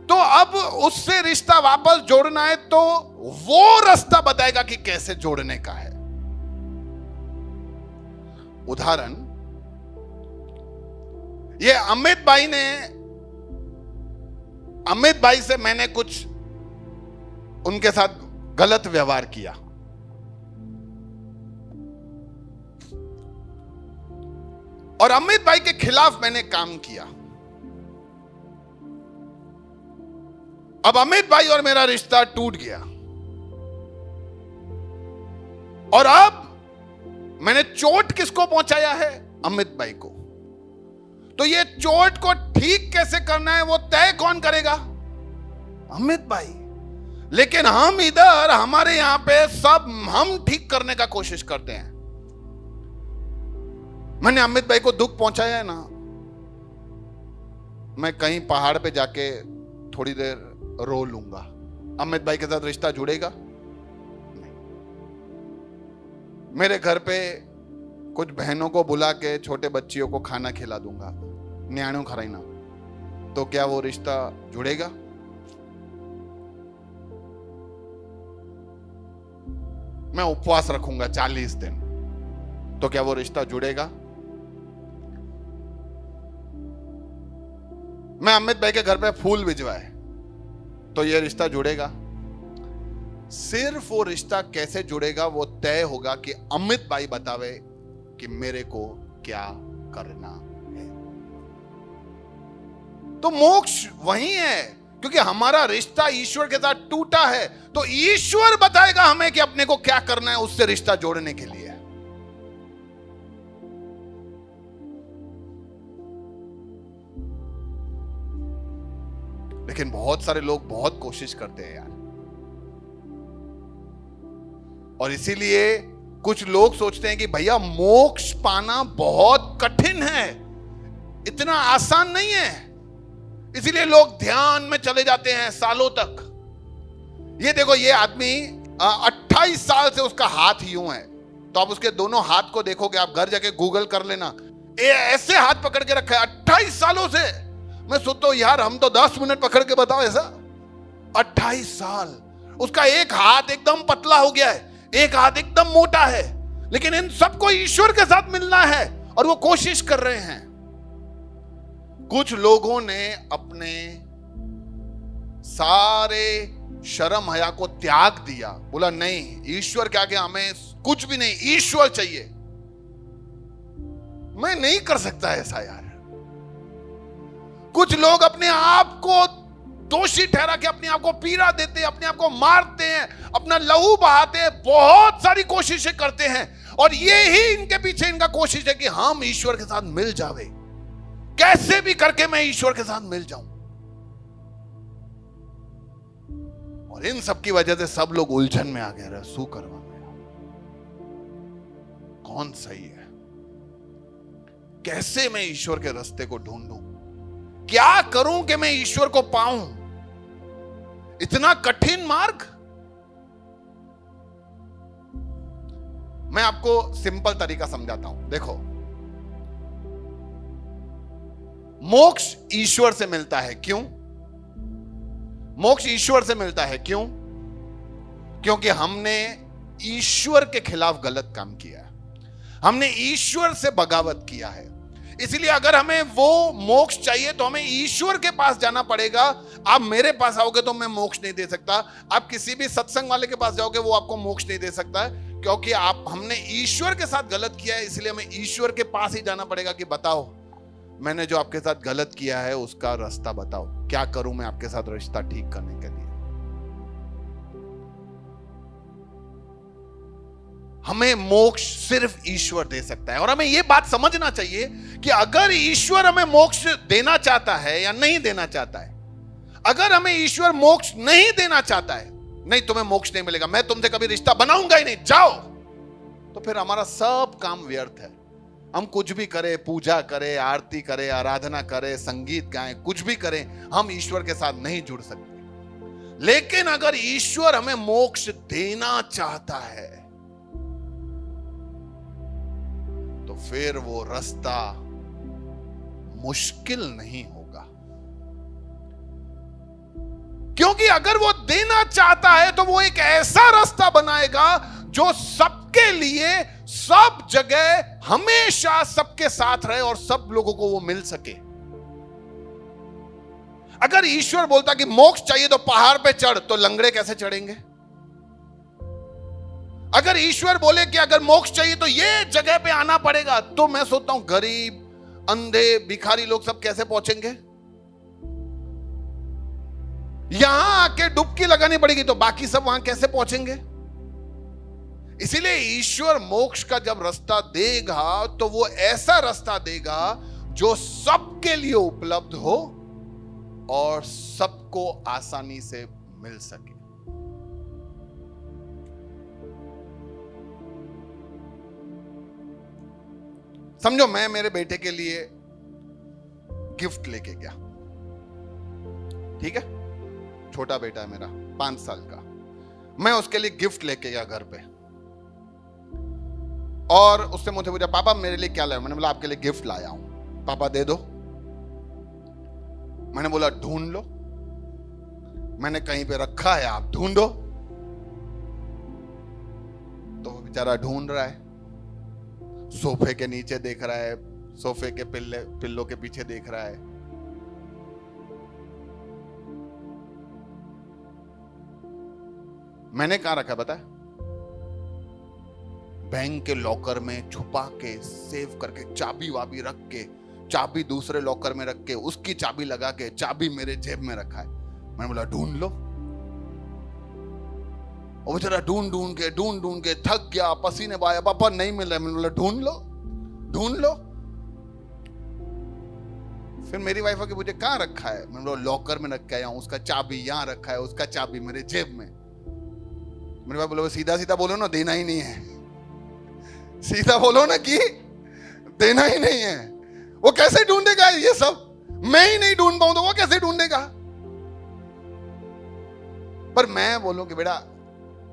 तो अब उससे रिश्ता वापस जोड़ना है तो वो रास्ता बताएगा कि कैसे जोड़ने का है। उदाहरण, ये अमित भाई से मैंने कुछ उनके साथ गलत व्यवहार किया, और अमित भाई के खिलाफ मैंने काम किया। अब अमित भाई और मेरा रिश्ता टूट गया, और अब मैंने चोट किसको पहुंचाया है? अमित भाई को। तो ये चोट को ठीक कैसे करना है वो तय कौन करेगा? अमित भाई। लेकिन हम इधर हमारे यहां पे सब हम ठीक करने का कोशिश करते हैं। मैंने अमित भाई को दुख पहुंचाया है ना, मैं कहीं पहाड़ पे जाके थोड़ी देर रो लूंगा, अमित भाई के साथ रिश्ता जुड़ेगा? नहीं। मेरे घर पे कुछ बहनों को बुला के छोटे बच्चियों को खाना खिला दूंगा, न्याणों खराइना, तो क्या वो रिश्ता जुड़ेगा? मैं उपवास रखूंगा 40 दिन, तो क्या वो रिश्ता जुड़ेगा? मैं अमित भाई के घर पे फूल भिजवाए, तो ये रिश्ता जुड़ेगा? सिर्फ वो रिश्ता कैसे जुड़ेगा वो तय होगा कि अमित भाई बतावे कि मेरे को क्या करना है। तो मोक्ष वही है, क्योंकि हमारा रिश्ता ईश्वर के साथ टूटा है, तो ईश्वर बताएगा हमें कि अपने को क्या करना है उससे रिश्ता जोड़ने के लिए। लेकिन बहुत सारे लोग बहुत कोशिश करते हैं यार, और इसीलिए कुछ लोग सोचते हैं कि भैया मोक्ष पाना बहुत कठिन है, इतना आसान नहीं है, इसीलिए लोग ध्यान में चले जाते हैं सालों तक। ये देखो, ये आदमी 28 साल से उसका हाथ यूं है, तो आप उसके दोनों हाथ को देखोगे, आप घर जाके गूगल कर लेना, ये ऐसे हाथ पकड़ के रखा है 28 सालों से। मैं सोचता हूं यार हम तो 10 मिनट पकड़ के बताओ ऐसा। 28 साल उसका एक हाथ एकदम पतला हो गया है, एक हाथ एकदम मोटा है, लेकिन इन सबको ईश्वर के साथ मिलना है और वो कोशिश कर रहे हैं। कुछ लोगों ने अपने सारे शर्म हया को त्याग दिया, बोला नहीं ईश्वर के आगे हमें कुछ भी नहीं, ईश्वर चाहिए। मैं नहीं कर सकता ऐसा यार। कुछ लोग अपने आप को दोषी ठहरा के अपने आप को पीड़ा देते हैं, अपने आप को मारते हैं, अपना लहू बहाते हैं, बहुत सारी कोशिशें करते हैं, और ये ही इनके पीछे इनका कोशिश है कि हम ईश्वर के साथ मिल जावे, कैसे भी करके मैं ईश्वर के साथ मिल जाऊं। और इन सब की वजह से सब लोग उलझन में आ गए, रसू करवा कौन सही है, कैसे मैं ईश्वर के रास्ते को ढूंढूं, क्या करूं कि मैं ईश्वर को पाऊं, इतना कठिन मार्ग। मैं आपको सिंपल तरीका समझाता हूं, देखो मोक्ष ईश्वर से मिलता है, क्यों? मोक्ष ईश्वर से मिलता है। क्यों? क्योंकि हमने ईश्वर के खिलाफ गलत काम किया है, हमने ईश्वर से बगावत किया है। इसलिए अगर हमें वो मोक्ष चाहिए तो हमें ईश्वर के पास जाना पड़ेगा। आप मेरे पास आओगे तो मैं मोक्ष नहीं दे सकता, आप किसी भी सत्संग वाले के पास जाओगे वो आपको मोक्ष नहीं दे सकता, क्योंकि हमने ईश्वर के साथ गलत किया है। इसलिए हमें ईश्वर के पास ही जाना पड़ेगा कि बताओ मैंने जो आपके साथ गलत किया है उसका रास्ता बताओ, क्या करूं मैं आपके साथ रिश्ता ठीक करने के लिए। हमें मोक्ष सिर्फ ईश्वर दे सकता है। और हमें यह बात समझना चाहिए कि अगर ईश्वर हमें मोक्ष देना चाहता है या नहीं देना चाहता है, अगर हमें ईश्वर मोक्ष नहीं देना चाहता है, नहीं तुम्हें मोक्ष नहीं मिलेगा, मैं तुमसे कभी रिश्ता बनाऊंगा ही नहीं, जाओ, तो फिर हमारा सब काम व्यर्थ है। हम कुछ भी करें, पूजा करें, आरती करें, आराधना करें, संगीत गाएं, कुछ भी करें, हम ईश्वर के साथ नहीं जुड़ सकते। लेकिन अगर ईश्वर हमें मोक्ष देना चाहता है तो फिर वो रास्ता मुश्किल नहीं होगा, क्योंकि अगर वो देना चाहता है तो वो एक ऐसा रास्ता बनाएगा जो सबके लिए, सब जगह, हमेशा सबके साथ रहे और सब लोगों को वो मिल सके। अगर ईश्वर बोलता कि मोक्ष चाहिए तो पहाड़ पे चढ़, तो लंगड़े कैसे चढ़ेंगे? अगर ईश्वर बोले कि अगर मोक्ष चाहिए तो ये जगह पे आना पड़ेगा, तो मैं सोचता हूं गरीब, अंधे, भिखारी लोग सब कैसे पहुंचेंगे? यहां आके डुबकी लगानी पड़ेगी तो बाकी सब वहां कैसे पहुंचेंगे? इसीलिए ईश्वर मोक्ष का जब रास्ता देगा तो वो ऐसा रास्ता देगा जो सबके लिए उपलब्ध हो और सबको आसानी से मिल सके। समझो मैं मेरे बेटे के लिए गिफ्ट लेके गया, ठीक है, छोटा बेटा है मेरा 5 साल का, मैं उसके लिए गिफ्ट लेके गया घर पे, और उससे मुझे पूछा पापा मेरे लिए क्या लाया? मैंने बोला आपके लिए गिफ्ट लाया हूं। पापा दे दो। मैंने बोला ढूंढ लो, मैंने कहीं पे रखा है, आप ढूंढो। तो वो बेचारा ढूंढ रहा है, सोफे के नीचे देख रहा है, सोफे के पिल्लों के पीछे देख रहा है। मैंने कहां रखा पता है? बैंक के लॉकर में छुपा के, सेव करके, चाबी वाबी रख के, चाबी दूसरे लॉकर में रख के, उसकी चाबी लगा के, चाबी मेरे जेब में रखा है। मैंने बोला ढूंढ लो। और बेचारा ढूंढ के थक गया, पसीने बहाया, पापा नहीं मिल रहा। मैंने बोला ढूंढ लो। फिर मेरी वाइफ आके मुझे कहां रखा है? मैंने बोला लॉकर में रखा है, उसका चाबी यहां रखा है, उसका चाबी मेरे जेब में। मेरे पास बोला सीधा बोलो ना, देना ही नहीं है। सीधा बोलो ना कि देना ही नहीं है। वो कैसे ढूंढेगा ये सब? मैं ही नहीं ढूंढ पाऊं तो वो कैसे ढूंढेगा? पर मैं बोलूं कि बेटा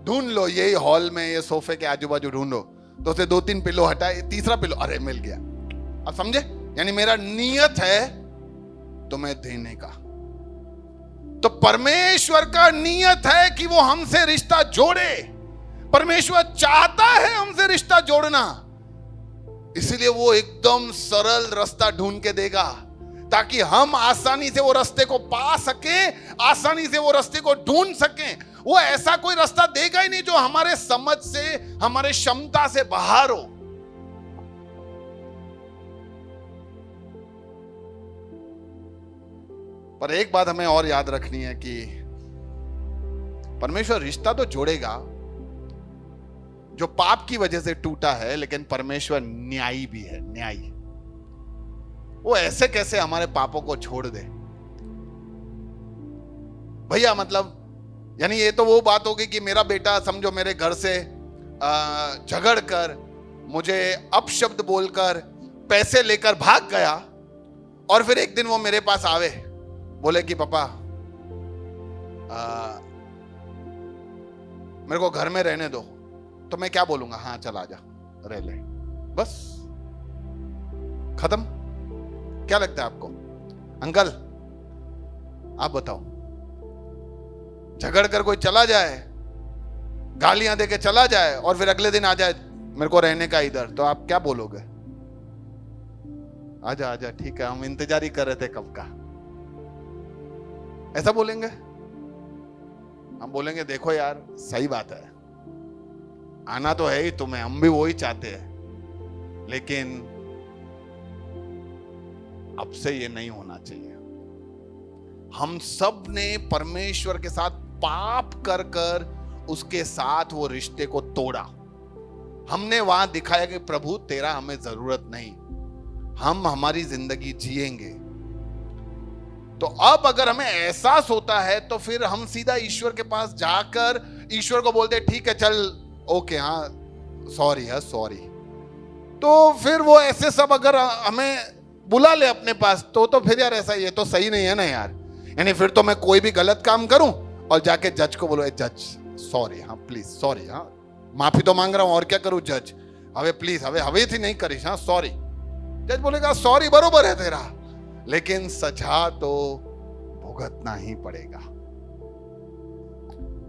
ढूंढ लो, यही हॉल में, ये सोफे के आजू बाजू ढूंढो, तो उसे 2-3 पिल्लो हटाए, तीसरा पिल्लो, अरे मिल गया। अब समझे? यानी मेरा नियत है तुम्हें देने का। तो परमेश्वर का नियत है कि वो हमसे रिश्ता जोड़े। परमेश्वर चाहता है हमसे रिश्ता जोड़ना, इसलिए वो एकदम सरल रास्ता ढूंढ के देगा ताकि हम आसानी से वो रास्ते को पा सके, आसानी से वो रास्ते को ढूंढ सकें। वो ऐसा कोई रास्ता देगा ही नहीं जो हमारे समझ से, हमारे क्षमता से बाहर हो। पर एक बात हमें और याद रखनी है कि परमेश्वर रिश्ता तो जोड़ेगा जो पाप की वजह से टूटा है, लेकिन परमेश्वर न्यायी भी है, न्यायी। वो ऐसे कैसे हमारे पापों को छोड़ दे भैया? मतलब यानी ये तो वो बात होगी कि मेरा बेटा समझो मेरे घर से झगड़ कर, मुझे अपशब्द बोलकर, पैसे लेकर भाग गया, और फिर एक दिन वो मेरे पास आवे, बोले कि पापा मेरे को घर में रहने दो, तो मैं क्या बोलूंगा? हाँ चल आजा, रह ले, बस खत्म। क्या लगता है आपको? अंकल आप बताओ, झगड़ कर कोई चला जाए, गालियां देके चला जाए और फिर अगले दिन आ जाए मेरे को रहने का इधर, तो आप क्या बोलोगे? आजा आजा, ठीक है, हम इंतजार ही कर रहे थे कब का, ऐसा बोलेंगे? हम बोलेंगे देखो यार सही बात है, आना तो है ही तुम्हें, हम भी वही चाहते हैं, लेकिन अब से ये नहीं होना चाहिए। हम सब ने परमेश्वर के साथ पाप कर कर उसके साथ वो रिश्ते को तोड़ा। हमने वहां दिखाया कि प्रभु तेरा हमें जरूरत नहीं, हम हमारी जिंदगी जिएंगे। तो अब अगर हमें एहसास होता है तो फिर हम सीधा ईश्वर के पास जाकर ईश्वर को बोलते ठीक है चल ओके, हाँ सॉरी है सॉरी। तो फिर वो ऐसे सब अगर हमें बुला ले अपने पास तो फिर यार ऐसा ये तो सही नहीं है ना यार। यानी फिर तो मैं कोई भी गलत काम करूं और जाके जज को बोलो जज सॉरी, हाँ प्लीज सॉरी, हाँ माफी तो मांग रहा हूं और क्या करूं जज, हवे प्लीज हवे थी नहीं करी, हाँ सॉरी। जज बोलेगा सॉरी बरोबर है तेरा, लेकिन सजा तो भुगतना ही पड़ेगा।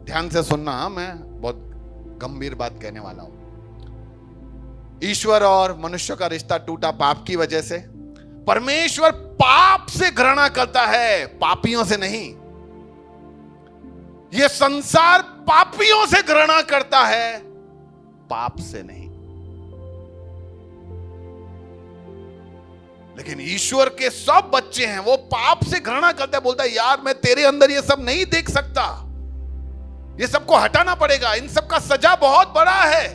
ध्यान से सुनना, मैं बहुत गंभीर बात कहने वाला हूं। ईश्वर और मनुष्य का रिश्ता टूटा पाप की वजह से। परमेश्वर पाप से घृणा करता है, पापियों से नहीं। यह संसार पापियों से घृणा करता है, पाप से नहीं। लेकिन ईश्वर के सब बच्चे हैं, वो पाप से घृणा करते हैं। बोलता है यार मैं तेरे अंदर ये सब नहीं देख सकता, ये सबको हटाना पड़ेगा, इन सब का सजा बहुत बड़ा है।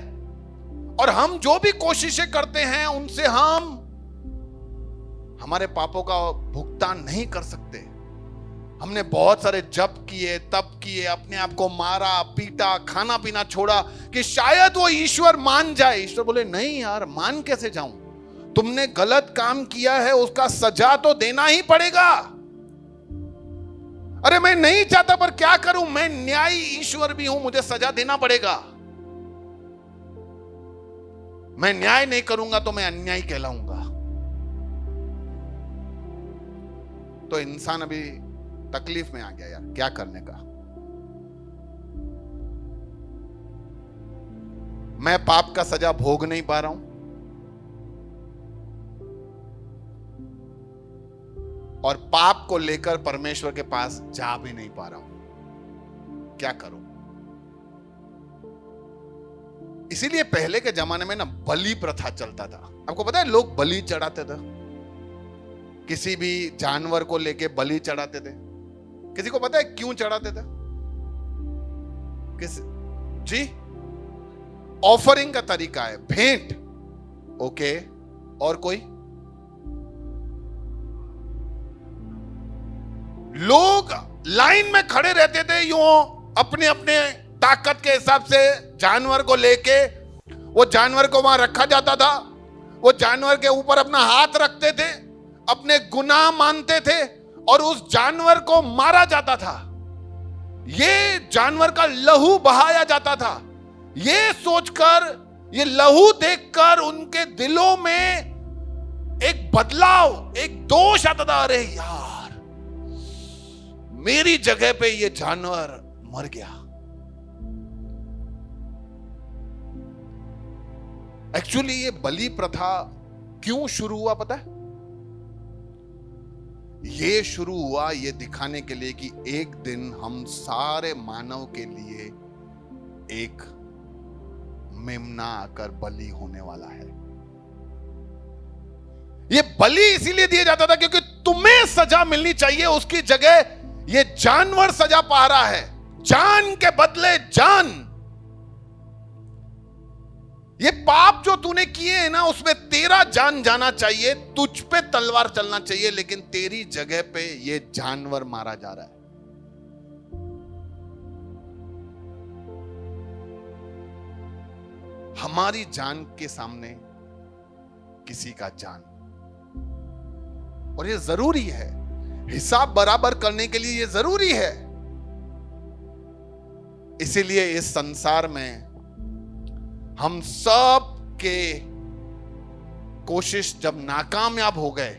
और हम जो भी कोशिशें करते हैं उनसे हम हमारे पापों का भुगतान नहीं कर सकते। हमने बहुत सारे जप किए, तप किए, अपने आप को मारा पीटा, खाना पीना छोड़ा कि शायद वो ईश्वर मान जाए। ईश्वर बोले नहीं यार, मान कैसे जाऊं, तुमने गलत काम किया है, उसका सजा तो देना ही पड़ेगा। अरे मैं नहीं चाहता पर क्या करूं, मैं न्यायी ईश्वर भी हूं, मुझे सजा देना पड़ेगा। मैं न्याय नहीं करूंगा तो मैं अन्यायी कहलाऊंगा। तो इंसान अभी तकलीफ में आ गया यार, क्या करने का। मैं पाप का सजा भोग नहीं पा रहा हूं और पाप को लेकर परमेश्वर के पास जा भी नहीं पा रहा हूं, क्या करूं। इसीलिए पहले के जमाने में ना बलि प्रथा चलता था। आपको पता है लोग बलि चढ़ाते थे, किसी भी जानवर को लेके बलि चढ़ाते थे। किसी को पता है क्यों चढ़ाते थे? किस जी ऑफरिंग का तरीका है, भेंट। ओके, और कोई? लोग लाइन में खड़े रहते थे यूं, अपने अपने ताकत के हिसाब से जानवर को लेके। वो जानवर को वहां रखा जाता था, वो जानवर के ऊपर अपना हाथ रखते थे, अपने गुनाह मानते थे और उस जानवर को मारा जाता था। ये जानवर का लहू बहाया जाता था। ये सोचकर, ये लहू देखकर उनके दिलों में एक बदलाव, एक दोष आता था, अरे यार मेरी जगह पे ये जानवर मर गया। एक्चुअली ये बलि प्रथा क्यों शुरू हुआ पता है? ये शुरू हुआ ये दिखाने के लिए कि एक दिन हम सारे मानव के लिए एक मेमना आकर बलि होने वाला है। ये बलि इसीलिए दिया जाता था क्योंकि तुम्हें सजा मिलनी चाहिए, उसकी जगह ये जानवर सजा पा रहा है, जान के बदले जान। ये पाप जो तूने किए हैं ना, उसमें तेरा जान जाना चाहिए, तुझ पे तलवार चलना चाहिए, लेकिन तेरी जगह पे ये जानवर मारा जा रहा है। हमारी जान के सामने किसी का जान, और ये जरूरी है, हिसाब बराबर करने के लिए ये जरूरी है। इसीलिए इस संसार में हम सब के कोशिश जब नाकामयाब हो गए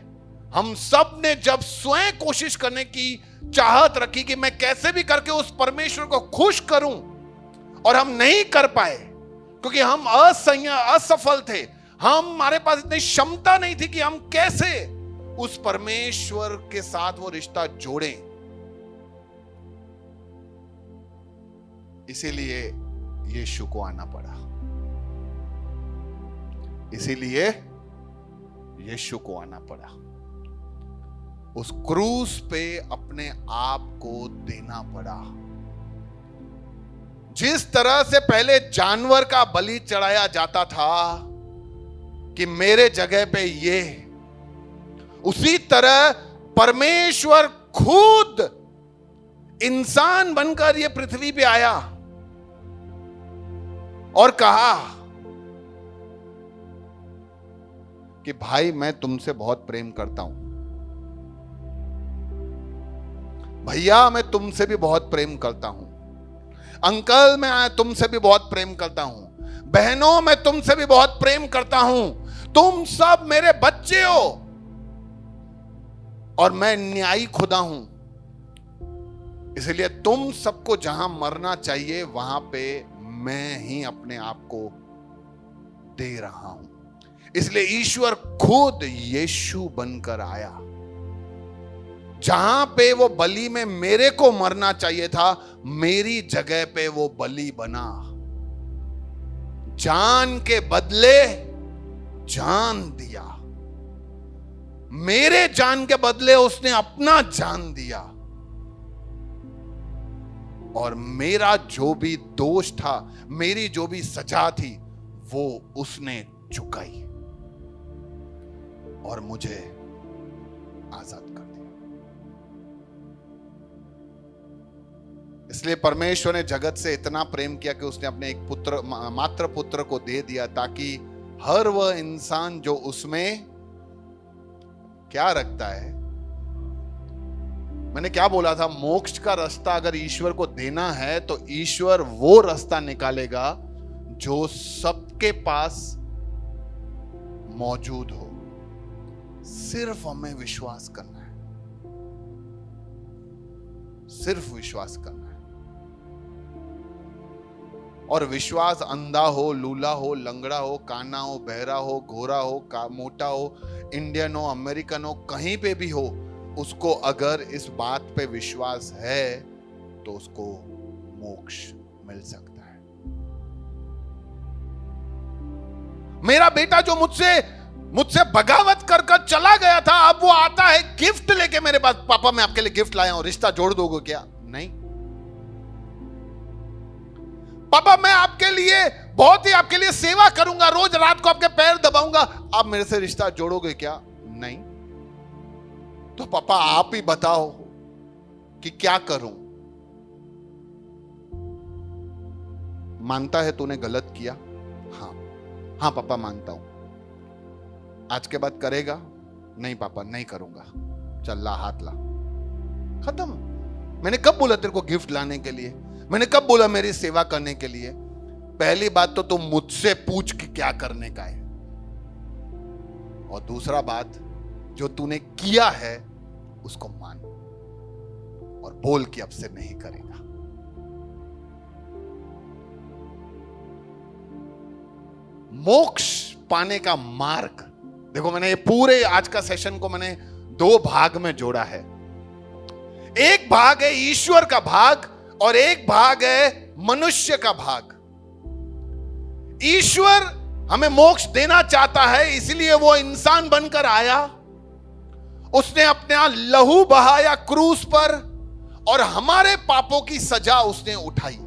हम सब ने जब स्वयं कोशिश करने की चाहत रखी कि मैं कैसे भी करके उस परमेश्वर को खुश करूं, और हम नहीं कर पाए क्योंकि हम असफल थे, हमारे पास इतनी क्षमता नहीं थी कि हम कैसे उस परमेश्वर के साथ वो रिश्ता जोड़ें। इसीलिए यीशु को आना पड़ा, इसीलिए यीशु को आना पड़ा, उस क्रूस पे अपने आप को देना पड़ा। जिस तरह से पहले जानवर का बलि चढ़ाया जाता था कि मेरे जगह पे ये, उसी तरह परमेश्वर खुद इंसान बनकर ये पृथ्वी पे आया और कहा कि भाई मैं तुमसे बहुत प्रेम करता हूं, भैया मैं तुमसे भी बहुत प्रेम करता हूं, अंकल मैं तुमसे भी बहुत प्रेम करता हूं, बहनों मैं तुमसे भी बहुत प्रेम करता हूं, तुम सब मेरे बच्चे हो और मैं न्यायी खुदा हूं, इसलिए तुम सबको जहां मरना चाहिए वहां पे मैं ही अपने आप को दे रहा हूं। इसलिए ईश्वर खुद यीशु बनकर आया। जहां पे वो बलि में मेरे को मरना चाहिए था, मेरी जगह पे वो बलि बना। जान के बदले जान दिया, मेरे जान के बदले उसने अपना जान दिया, और मेरा जो भी दोष था, मेरी जो भी सजा थी, वो उसने चुकाई और मुझे आजाद कर दिया। इसलिए परमेश्वर ने जगत से इतना प्रेम किया कि उसने अपने एक पुत्र, मात्र पुत्र को दे दिया, ताकि हर वह इंसान जो उसमें क्या रखता है, मैंने क्या बोला था, मोक्ष का रास्ता अगर ईश्वर को देना है तो ईश्वर वो रास्ता निकालेगा जो सबके पास मौजूद हो। सिर्फ हमें विश्वास करना है, सिर्फ विश्वास करना है। और विश्वास अंधा हो, लूला हो, लंगड़ा हो, काना हो, बहरा हो, घोड़ा हो, मोटा हो, इंडियन हो, अमेरिकन हो, कहीं पे भी हो, उसको अगर इस बात पे विश्वास है तो उसको मोक्ष मिल सकता है। मेरा बेटा जो मुझसे बगावत कर चला गया था, अब वो आता है गिफ्ट लेके मेरे पास, पापा मैं आपके लिए गिफ्ट लाया हूं, रिश्ता जोड़ दोगे क्या? नहीं पापा मैं आपके लिए बहुत ही आपके लिए सेवा करूंगा, रोज रात को आपके पैर दबाऊंगा, आप मेरे से रिश्ता जोड़ोगे क्या? नहीं। तो पापा आप ही बताओ कि क्या करूं? मानता है तूने गलत किया? हाँ हाँ पापा मानता हूं। आज के बाद करेगा? नहीं पापा नहीं करूंगा। चल ला हाथ ला, खत्म। मैंने कब बोला तेरे को गिफ्ट लाने के लिए? मैंने कब बोला मेरी सेवा करने के लिए? पहली बात तो तुम मुझसे पूछ कि क्या करने का है, और दूसरा बात जो तूने किया है उसको मान और बोल कि अब से नहीं करेगा। मोक्ष पाने का मार्ग देखो, मैंने ये पूरे आज का सेशन को मैंने 2 भाग में जोड़ा है। एक भाग है ईश्वर का भाग और एक भाग है मनुष्य का भाग। ईश्वर हमें मोक्ष देना चाहता है, इसलिए वो इंसान बनकर आया, उसने अपना लहू बहाया क्रूस पर और हमारे पापों की सजा उसने उठाई।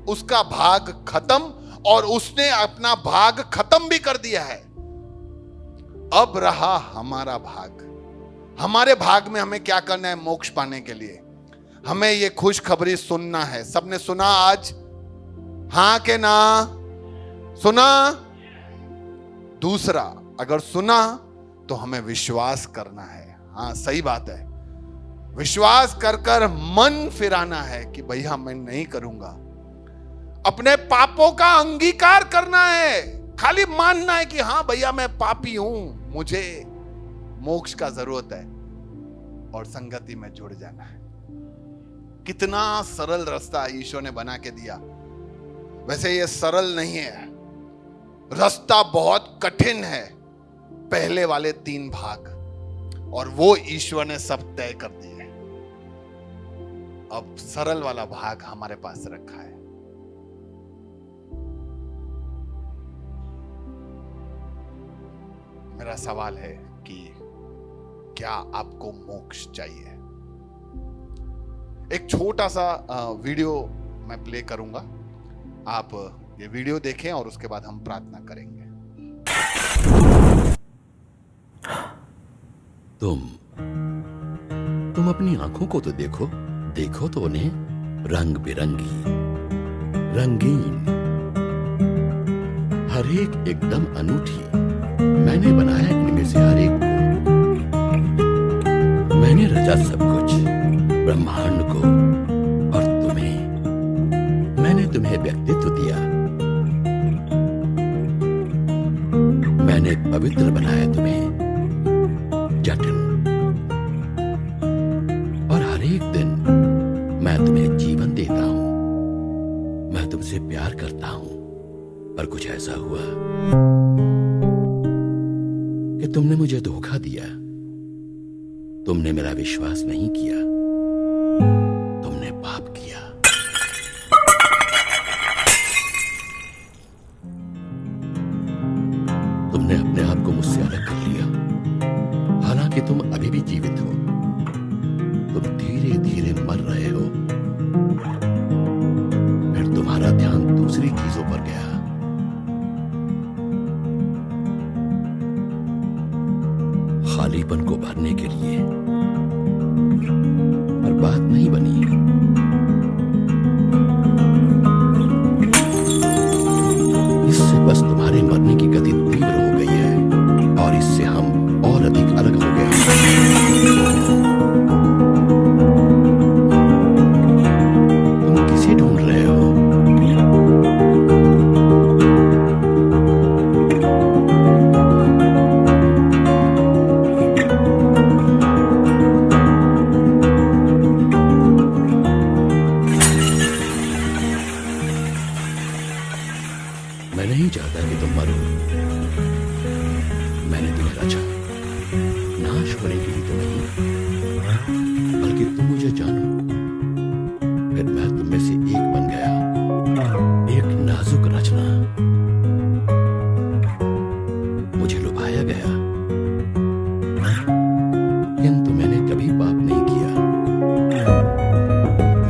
उसका भाग खत्म, और उसने अपना भाग खत्म भी कर दिया है। अब रहा हमारा भाग। हमारे भाग में हमें क्या करना है? मोक्ष पाने के लिए हमें ये खुशखबरी सुनना है। सबने सुना आज? हां के ना? सुना? दूसरा, अगर सुना तो हमें विश्वास करना है। हाँ सही बात है, विश्वास कर कर मन फिराना है कि भैया मैं नहीं करूंगा। अपने पापों का अंगीकार करना है, खाली मानना है कि हाँ भैया मैं पापी हूं, मुझे मोक्ष का जरूरत है और संगति में जुड़ जाना है। कितना सरल रास्ता ईश्वर ने बना के दिया। वैसे ये सरल नहीं है, रास्ता बहुत कठिन है, पहले वाले 3 भाग, और वो ईश्वर ने सब तय कर दिए। अब सरल वाला भाग हमारे पास रखा है। मेरा सवाल है कि क्या आपको मोक्ष चाहिए? एक छोटा सा वीडियो मैं प्ले करूंगा, आप ये वीडियो देखें और उसके बाद हम प्रार्थना करेंगे। तुम अपनी आंखों को तो देखो, देखो तो उन्हें रंग बिरंगी, रंगीन, हर एक एकदम अनूठी। मैंने बनाया इनमें से हर एक को, मैंने रचा सब कुछ, ब्रह्मांड को, और मैंने तुम्हें व्यक्तित्व दिया। मैंने पवित्र बनाया तुम्हें, जटिल, और हर एक दिन मैं तुम्हें जीवन देता हूं। मैं तुमसे प्यार करता हूं, पर कुछ ऐसा हुआ कि तुमने मुझे धोखा दिया। तुमने मेरा विश्वास नहीं किया, तुमने पाप किया। तुमने अपने आप को मुझसे अलग कर लिया, हालांकि तुम अभी भी जीवित हो। तुम धीरे धीरे मर रहे हो। फिर तुम्हारा ध्यान दूसरी चीजों पर गया। खालीपन को भरने के लिए, पर बात नहीं बनी। इससे बस तुम्हारे मरने की गति तीव्र हो गई है, और इससे हम और अधिक अलग हो गए हैं। तुम किसे ढूंढ रहे हो? मैं नहीं चाहता कि तुम मरो। मैंने तुम्हें रचा, नाश होने के लिए तो नहीं, बल्कि तुम मुझे जानो। फिर मैं तुम में से एक बन गया, एक नाजुक रचना। मुझे लुभाया गया, किंतु मैंने कभी पाप नहीं किया।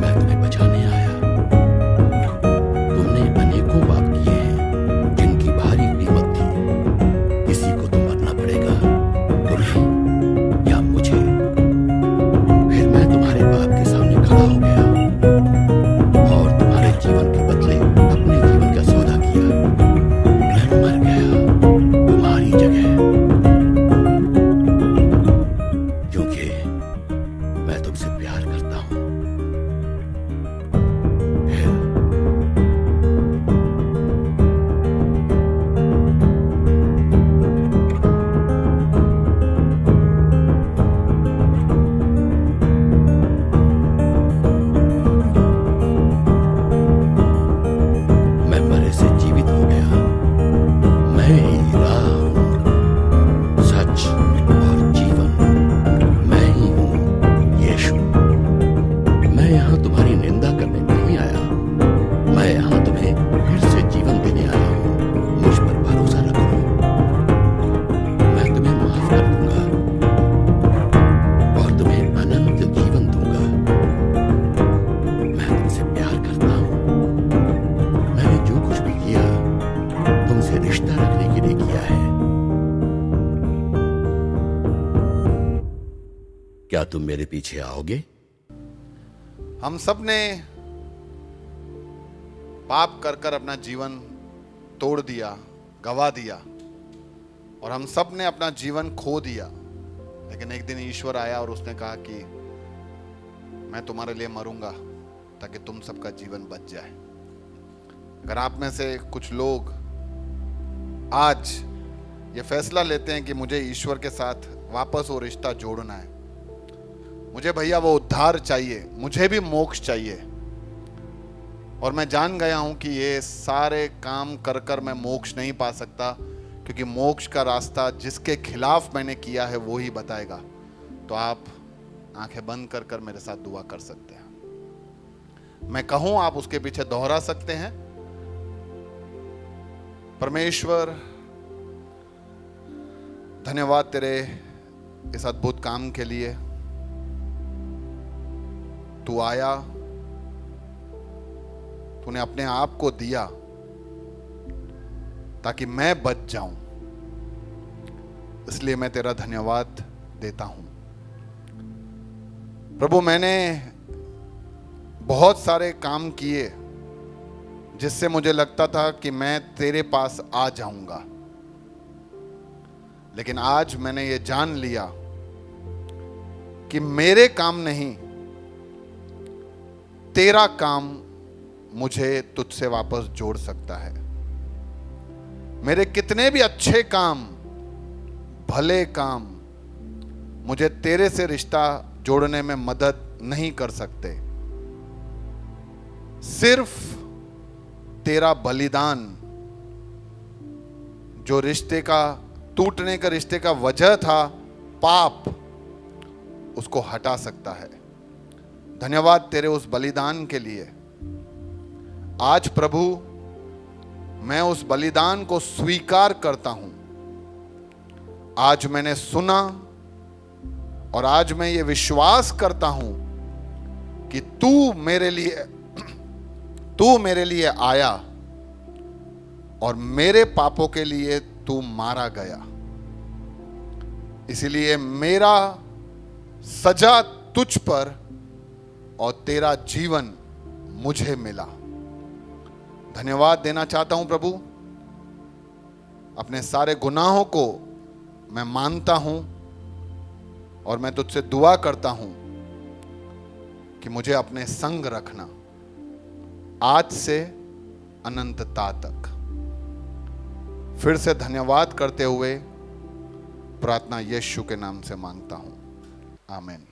मैं तुम्हें बचाने आया। तुमने अनेकों पाप किए हैं, जिनकी भारी कीमत थी। किसी को तो मरना पड़ेगा, तुम्हें या मुझे। फिर मैं तुम्हारे पाप के सामने खड़ा हो गया और तुम्हारे जीवन के बदले अपने जीवन का सौदा किया। मैं मर गया तुम्हारी जगह, क्योंकि मैं तुमसे प्यार करता हूं। फिर मैं मरे से जीवित हो गया। मैं ही राह हूं, सच और जीवन। मैं ही हूं यीशु। मैं यहाँ तुम्हारी निंदा करने नहीं आया, मैं यहाँ तुम्हें फिर से जीवन देने आया हूँ। मुझ पर भरोसा रखो, मैं तुम्हें माफ कर दूंगा और तुम्हें अनंत जीवन दूंगा। मैं तुमसे प्यार करता हूँ। मैंने जो कुछ भी किया, तुमसे रिश्ता रखने के लिए किया है। क्या तुम मेरे पीछे आओगे? हम सब ने पाप कर कर अपना जीवन तोड़ दिया, गवा दिया, और हम सब ने अपना जीवन खो दिया। लेकिन एक दिन ईश्वर आया और उसने कहा कि मैं तुम्हारे लिए मरूंगा ताकि तुम सबका जीवन बच जाए। अगर आप में से कुछ लोग आज ये फैसला लेते हैं कि मुझे ईश्वर के साथ वापस वो रिश्ता जोड़ना है, मुझे भैया वो उद्धार चाहिए, मुझे भी मोक्ष चाहिए, और मैं जान गया हूं कि ये सारे काम कर कर मैं मोक्ष नहीं पा सकता, क्योंकि मोक्ष का रास्ता जिसके खिलाफ मैंने किया है वो ही बताएगा। तो आप आंखें बंद कर कर मेरे साथ दुआ कर सकते हैं। मैं कहूं आप उसके पीछे दोहरा सकते हैं। परमेश्वर, धन्यवाद तेरे इस अद्भुत काम के लिए। तू आया, तूने अपने आप को दिया ताकि मैं बच जाऊं, इसलिए मैं तेरा धन्यवाद देता हूं। प्रभु, मैंने बहुत सारे काम किए जिससे मुझे लगता था कि मैं तेरे पास आ जाऊंगा, लेकिन आज मैंने ये जान लिया कि मेरे काम नहीं, तेरा काम मुझे तुझसे वापस जोड़ सकता है। मेरे कितने भी अच्छे काम, भले काम मुझे तेरे से रिश्ता जोड़ने में मदद नहीं कर सकते। सिर्फ तेरा बलिदान, जो रिश्ते का टूटने का, रिश्ते का वजह था पाप, उसको हटा सकता है। धन्यवाद तेरे उस बलिदान के लिए। आज प्रभु, मैं उस बलिदान को स्वीकार करता हूं। आज मैंने सुना और आज मैं ये विश्वास करता हूं कि तू मेरे लिए आया और मेरे पापों के लिए तू मारा गया। इसलिए मेरा सजा तुझ पर और तेरा जीवन मुझे मिला। धन्यवाद देना चाहता हूं प्रभु। अपने सारे गुनाहों को मैं मानता हूं और मैं तुझसे दुआ करता हूं कि मुझे अपने संग रखना आज से अनंतता तक। फिर से धन्यवाद करते हुए प्रार्थना यीशु के नाम से मांगता हूं, आमीन।